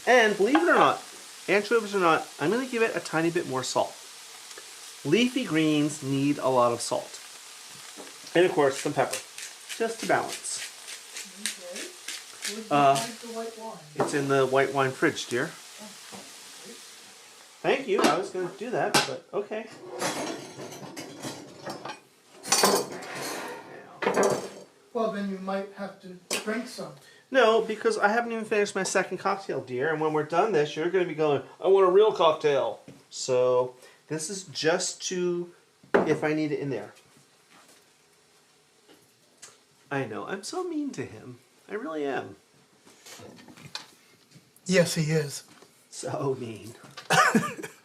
And believe it or not, anchovies or not, I'm going to give it a tiny bit more salt. Leafy greens need a lot of salt. And of course, some pepper, just to balance. Okay. Where'd you hide the white wine? It's in the white wine fridge, dear. Thank you. I was going to do that, but okay. Well, then you might have to drink some. No, because I haven't even finished my second cocktail, dear. And when we're done this, you're going to be going, I want a real cocktail. So this is just to, if I need it in there. I know. I'm so mean to him. I really am. Yes, he is. So mean.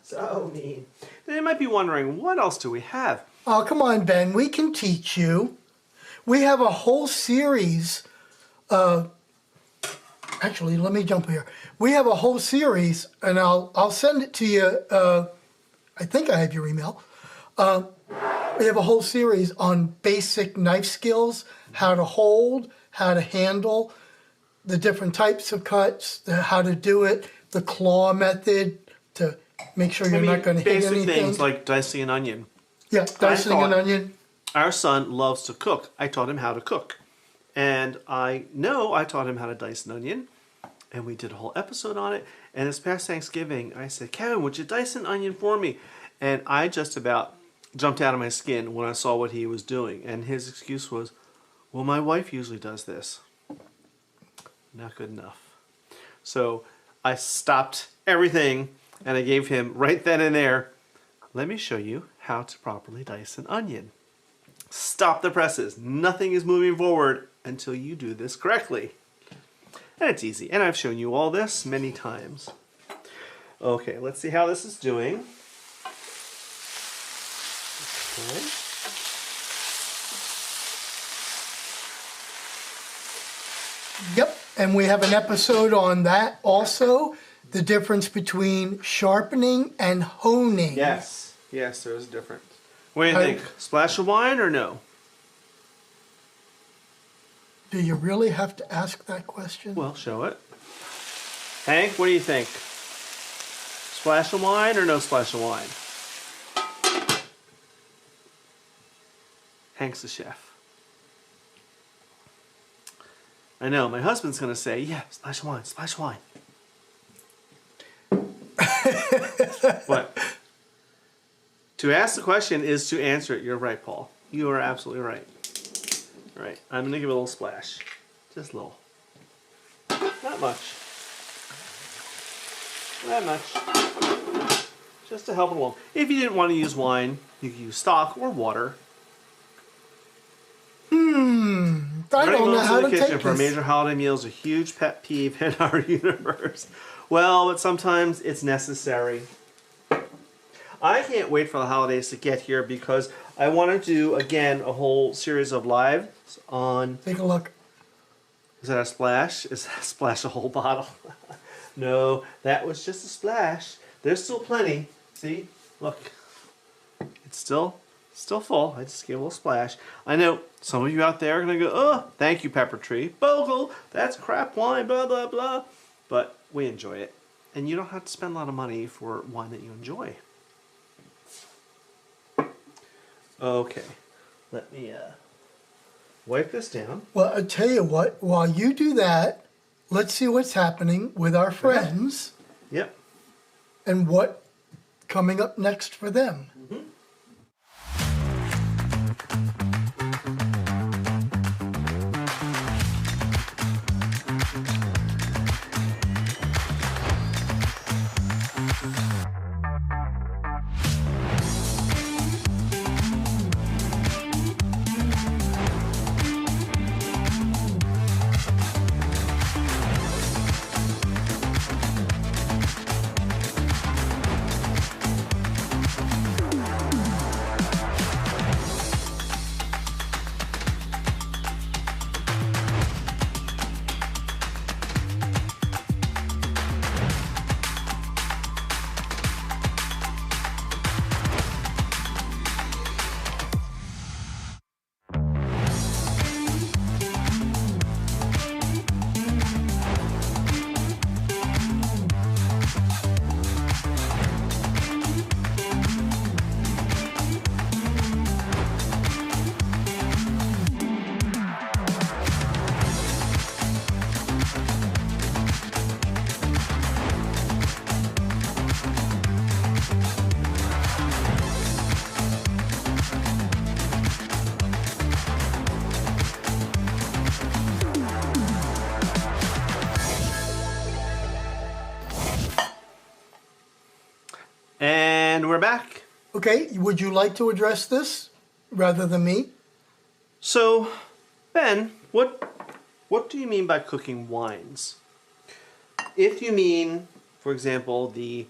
So mean. Then you might be wondering, what else do we have? Oh, come on, Ben. We can teach you. We have a whole series. Actually, let me jump here. We have a whole series, and I'll send it to you. I think I have your email. We have a whole series on basic knife skills, how to hold, how to handle, the different types of cuts, how to do it, the claw method to make sure you're not going to hit anything. Basic things like dicing an onion. Yeah, dicing an onion. Our son loves to cook. I taught him how to cook. And I know I taught him how to dice an onion. And we did a whole episode on it. And this past Thanksgiving, I said, Kevin, would you dice an onion for me? And I just about jumped out of my skin when I saw what he was doing. And his excuse was, well, my wife usually does this. Not good enough. So I stopped everything and I gave him right then and there, let me show you how to properly dice an onion. Stop the presses. Nothing is moving forward until you do this correctly. And it's easy. And I've shown you all this many times. Okay, let's see how this is doing. Okay. Yep, and we have an episode on that also, the difference between sharpening and honing. Yes, yes, there is a difference. What do you think? Splash of wine or no? Do you really have to ask that question? Well, show it. Hank, what do you think? Splash of wine or no splash of wine? Hank's the chef. I know, my husband's going to say, yeah, splash of wine, splash of wine. What? To ask the question is to answer it. You're right, Paul. You are absolutely right. All right, I'm going to give it a little splash. Just a little. Not much. Not much. Just to help it along. If you didn't want to use wine, you could use stock or water. I don't know how to take this. For a major holiday meal is a huge pet peeve in our universe. Well, but sometimes it's necessary. I can't wait for the holidays to get here because I want to do, again, a whole series of lives on... Take a look. Is that a splash? Is that a splash a whole bottle? No, that was just a splash. There's still plenty. See? Look. It's still full. I just gave a little splash. I know some of you out there are going to go, oh, thank you, Pepper Tree. Bogle, that's crap wine, blah, blah, blah. But we enjoy it. And you don't have to spend a lot of money for wine that you enjoy. Okay. Let me wipe this down. Well, I tell you what, while you do that, let's see what's happening with our friends. Yep. And what coming up next for them. Mm-hmm. And we're back. Okay, would you like to address this rather than me? So, Ben, what do you mean by cooking wines? If you mean, for example, the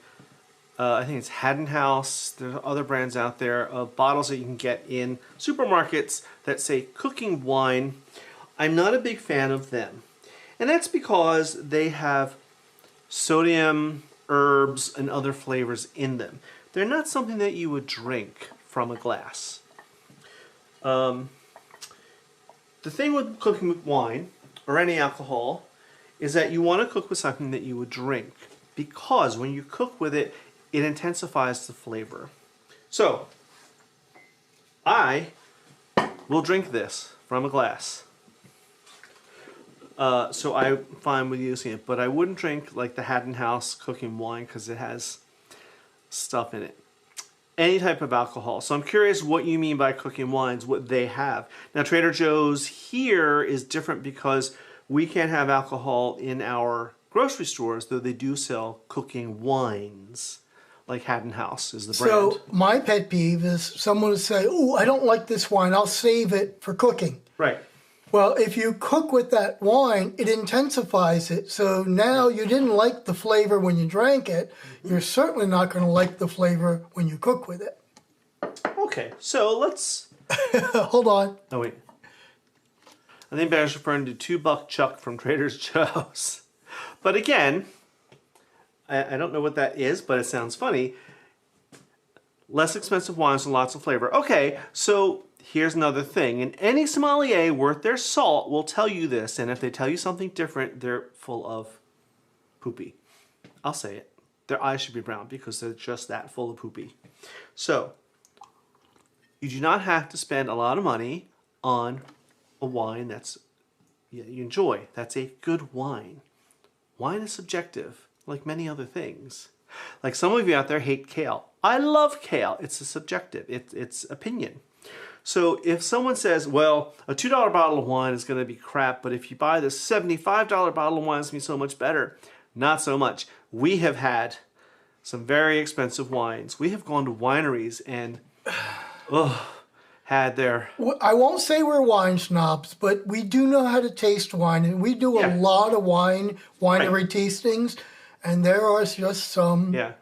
I think it's Haddon House, there are other brands out there of bottles that you can get in supermarkets that say cooking wine, I'm not a big fan of them. And that's because they have sodium, herbs, and other flavors in them. They're not something that you would drink from a glass. The thing with cooking with wine, or any alcohol, is that you want to cook with something that you would drink. Because when you cook with it, it intensifies the flavor. So, I will drink this from a glass. So I'm fine with using it, but I wouldn't drink like the Haddon House cooking wine because it has stuff in it. Any type of alcohol. So I'm curious what you mean by cooking wines, what they have. Now Trader Joe's here is different because we can't have alcohol in our grocery stores, though they do sell cooking wines. Like Haddon House is the brand. So my pet peeve is someone would say, oh, I don't like this wine, I'll save it for cooking. Right. Well, if you cook with that wine, it intensifies it. So now you didn't like the flavor when you drank it. You're certainly not going to like the flavor when you cook with it. Okay, so let's... Hold on. Oh, wait. I think Ben's referring to $2 Chuck from Trader Joe's. But again, I don't know what that is, but it sounds funny. Less expensive wines and lots of flavor. Okay, so here's another thing. And any sommelier worth their salt will tell you this. And if they tell you something different, they're full of poopy. I'll say it. Their eyes should be brown because they're just that full of poopy. So, you do not have to spend a lot of money on a wine that's you enjoy. That's a good wine. Wine is subjective, like many other things. Like some of you out there hate kale. I love kale. It's a subjective. It's opinion. So if someone says, well, a $2 bottle of wine is going to be crap, but if you buy this $75 bottle of wine, it's going to be so much better. Not so much. We have had some very expensive wines. We have gone to wineries and had their... I won't say we're wine snobs, but we do know how to taste wine, and we do a lot of winery tastings, and there are just some... Yeah.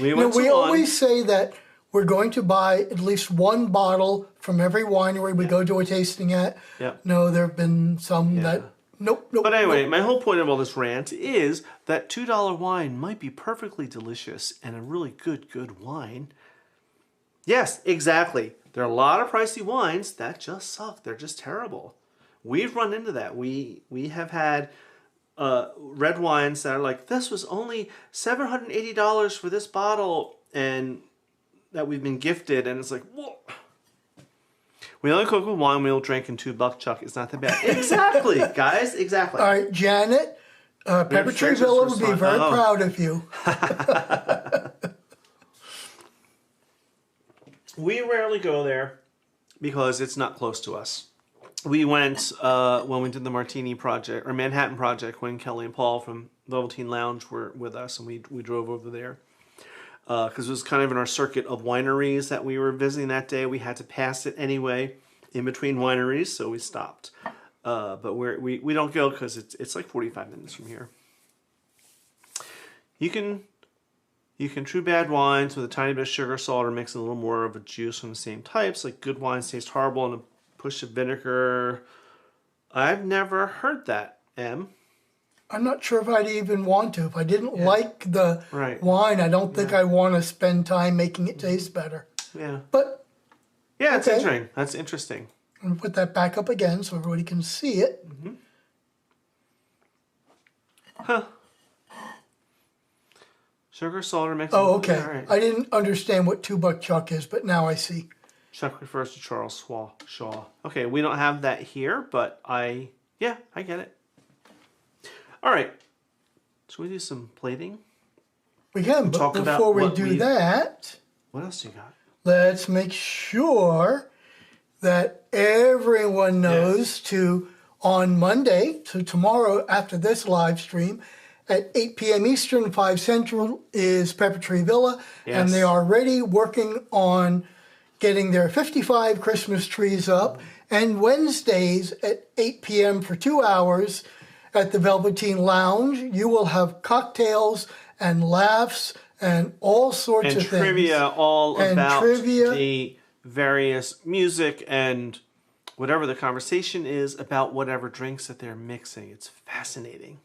We always say that we're going to buy at least one bottle from every winery we go to a tasting at. Yeah. No, there have been some that... Nope. But anyway, my whole point of all this rant is that $2 wine might be perfectly delicious and a really good wine. Yes, exactly. There are a lot of pricey wines that just suck. They're just terrible. We've run into that. We have had red wines that are like, this was only $780 for this bottle, and that we've been gifted, and it's like, whoa. We only cook with wine, we'll drink in 2 buck chuck. It's not that bad. Exactly, guys, exactly. All right, Janet, Pepper Tree Villa would be very proud of you. We rarely go there because it's not close to us. We went when we did the Martini Project, or Manhattan Project, when Kelly and Paul from Velveteen Lounge were with us, and we drove over there. Because it was kind of in our circuit of wineries that we were visiting that day. We had to pass it anyway in between wineries, so we stopped. But we don't go because it's like 45 minutes from here. You can true bad wines with a tiny bit of sugar, salt, or mix in a little more of a juice from the same types. Like good wines taste horrible and a push of vinegar. I've never heard that, Em. I'm not sure if I'd even want to. If I didn't like the wine, I don't think I want to spend time making it taste better. Yeah. But yeah, it's interesting. That's interesting. I'm gonna put that back up again so everybody can see it. Mm-hmm. Huh. Sugar, salt, or mix. Oh, okay. Right. I didn't understand what 2 buck chuck is, but now I see. Chuck refers to Charles Shaw. Okay, we don't have that here, but I get it. All right. Should we do some plating? We can, but before we do that... What else do you got? Let's make sure that everyone knows on Monday, so tomorrow after this live stream, at 8 p.m. Eastern, 5 Central, is Pepper Tree Villa, and they are already working on getting their 55 Christmas trees up, and Wednesdays at 8 p.m. for 2 hours at the Velveteen Lounge, you will have cocktails and laughs and all sorts of things. And trivia about the various music and whatever the conversation is about whatever drinks that they're mixing. It's fascinating.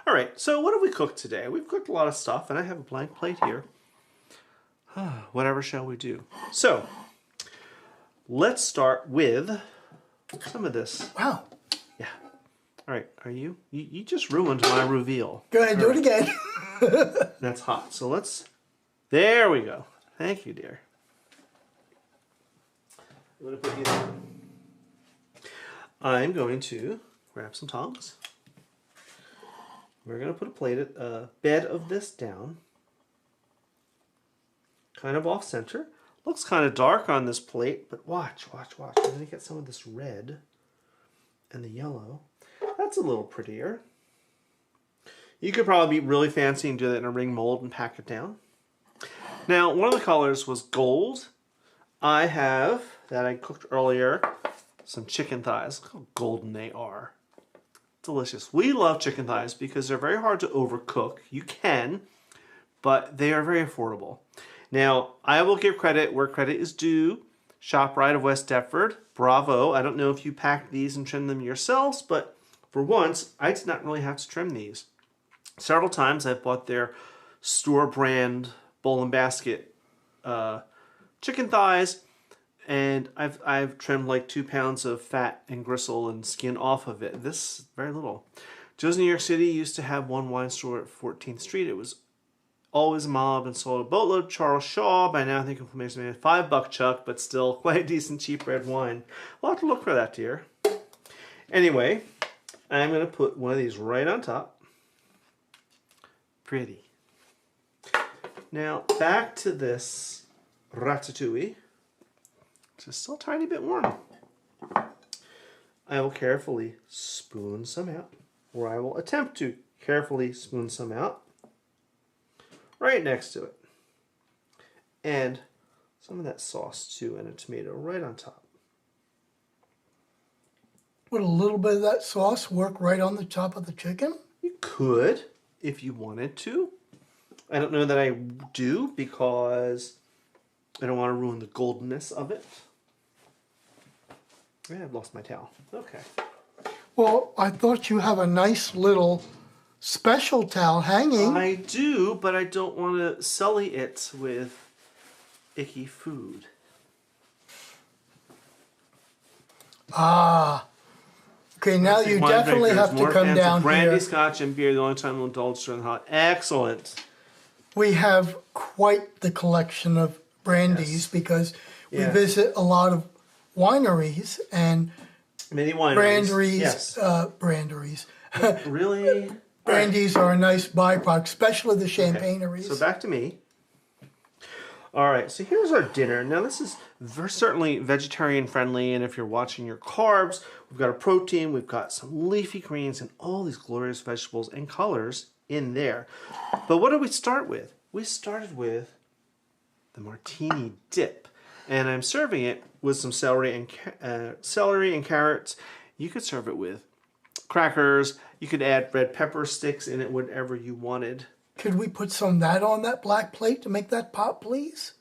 All right, so what have we cooked today? We've cooked a lot of stuff, and I have a blank plate here. Whatever shall we do? So, let's start with some of this. Wow. Yeah. All right, are you? You just ruined my reveal. Go ahead, do it again. That's hot. So let's... There we go. Thank you, dear. I'm going to put you there. I'm going to grab some tongs. We're going to put a bed of this down. Kind of off center. Looks kind of dark on this plate, but watch. We're going to get some of this red and the yellow. That's a little prettier. You could probably be really fancy and do that in a ring mold and pack it down. Now, one of the colors was gold. I have, that I cooked earlier, some chicken thighs. Look how golden they are. Delicious. We love chicken thighs because they're very hard to overcook. You can, but they are very affordable. Now, I will give credit where credit is due. ShopRite of West Deptford, bravo. I don't know if you packed these and trimmed them yourselves, but for once, I did not really have to trim these. Several times I've bought their store brand bowl and basket chicken thighs, And I've trimmed like 2 pounds of fat and gristle and skin off of it. This, very little. Joe's New York City used to have one wine store at 14th Street. It was always mobbed and sold a boatload. Charles Shaw, by now I think inflammation made $5 chuck, but still quite a decent cheap red wine. We'll have to look for that, dear. Anyway, I'm going to put one of these right on top. Pretty. Now, back to this ratatouille, which is still a tiny bit warm. I will carefully spoon some out, or I will attempt to carefully spoon some out right next to it. And some of that sauce too, and a tomato right on top. Would a little bit of that sauce work right on the top of the chicken? You could, if you wanted to. I don't know that I do, because I don't want to ruin the goldenness of it. Yeah, I've lost my towel. Okay. Well, I thought you have a nice little special towel hanging. I do, but I don't want to sully it with icky food. Ah. Okay, now you definitely have to come down here. Brandy, scotch, and beer, the only time we'll indulge during the hot. Excellent. We have quite the collection of brandies because we visit a lot of wineries and many wineries. branderies. Really? Brandies are a nice byproduct, especially the champagneries. So back to me. All right, so here's our dinner. Now this is certainly vegetarian friendly, and if you're watching your carbs, we've got a protein, we've got some leafy greens, and all these glorious vegetables and colors in there. But what did we start with? We started with the martini dip, and I'm serving it with some celery and carrots. You could serve it with crackers. You could add red pepper sticks in it, whatever you wanted. Could we put some of that on that black plate to make that pop, please?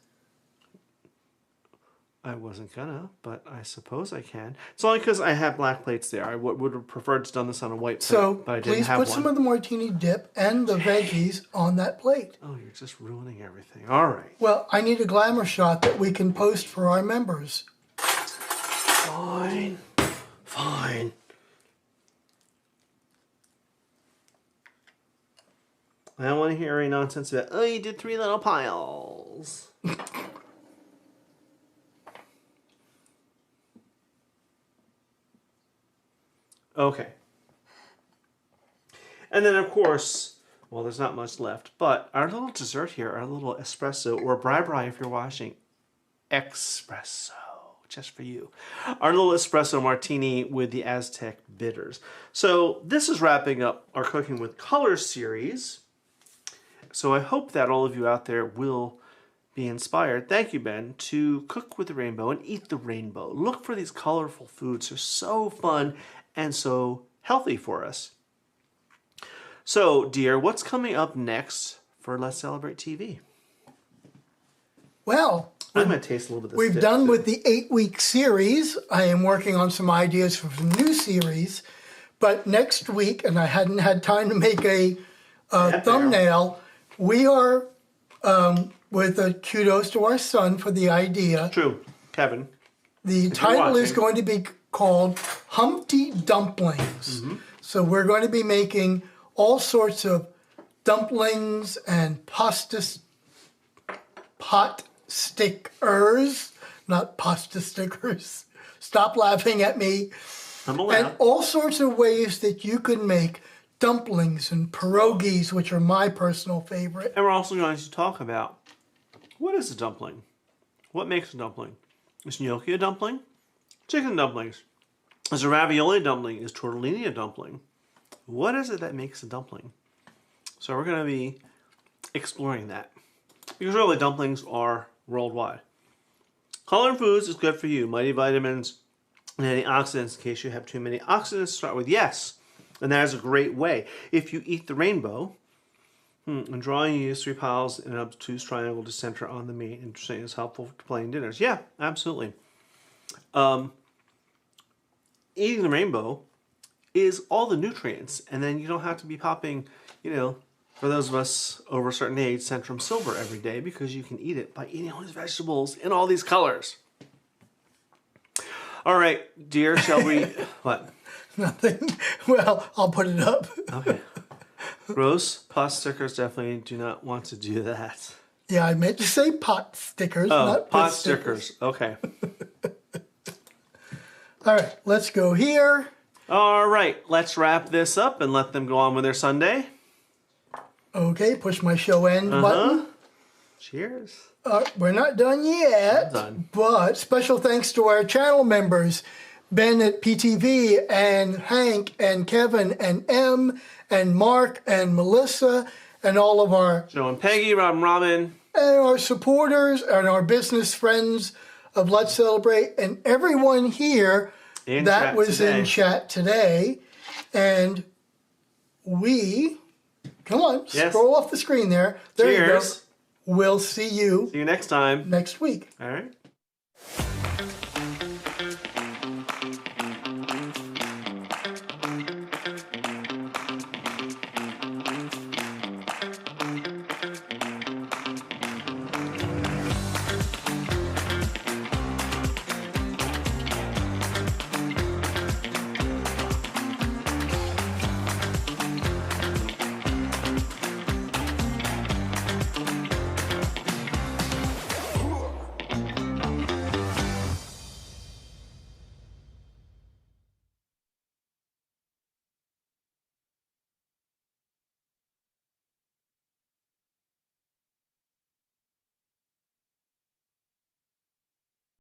I wasn't gonna, but I suppose I can. It's only because I have black plates there. I would have preferred to done this on a white plate, but I didn't have one. Please put some of the martini dip and the veggies on that plate. Oh, you're just ruining everything. All right. Well, I need a glamour shot that we can post for our members. Fine. Fine. I don't want to hear any nonsense about, oh, you did 3 little piles. Okay. And then, of course, well, there's not much left, but our little dessert here, our little espresso, or bri if you're watching, espresso, just for you. Our little espresso martini with the Aztec bitters. So this is wrapping up our Cooking with Color series. So I hope that all of you out there will be inspired, thank you, Ben, to cook with the rainbow and eat the rainbow. Look for these colorful foods. They're so fun and so healthy for us. So, dear, what's coming up next for Let's Celebrate TV? Well, I'm going to taste a little bit of this. We've done with the 8-week series. I am working on some ideas for some new series. But next week, and I hadn't had time to make a thumbnail, we are, with a kudos to our son for the idea. True, Kevin. The title is going to be called Humpty Dumplings. Mm-hmm. So we're going to be making all sorts of dumplings and pot stickers, not pasta stickers. Stop laughing at me. I'm allowed. And all sorts of ways that you can make dumplings and pierogies, which are my personal favorite. And we're also going to talk about, what is a dumpling? What makes a dumpling? Is gnocchi a dumpling? Chicken dumplings. Is a ravioli dumpling? Is tortellini a dumpling? What is it that makes a dumpling? So we're going to be exploring that. Because really, dumplings are worldwide. Color in foods is good for you. Mighty vitamins and antioxidants in case you have too many oxidants. Start with yes. And that is a great way. If you eat the rainbow, and drawing you use 3 piles in an obtuse triangle to center on the meat. Interesting, is helpful to plain dinners. Yeah, absolutely. Eating the rainbow is all the nutrients, and then you don't have to be popping, for those of us over a certain age, Centrum Silver every day, because you can eat it by eating all these vegetables in all these colors. All right, dear, shall we... What? Nothing. Well, I'll put it up. Okay. Gross pot stickers definitely do not want to do that. Yeah, I meant to say pot stickers, Oh, not pot piss stickers. Okay. All right, let's go here. All right, let's wrap this up and let them go on with their Sunday. Okay, push my show end button. Cheers. We're not done yet, but special thanks to our channel members, Ben at PTV, and Hank, and Kevin, and M, and Mark, and Melissa, and all of our... Joe and Peggy, Rob and Robin. And our supporters, and our business friends of Let's Celebrate, and everyone here that was in chat today. And we... Come on, scroll off the screen there. There you go. We'll see you next time. Next week. All right.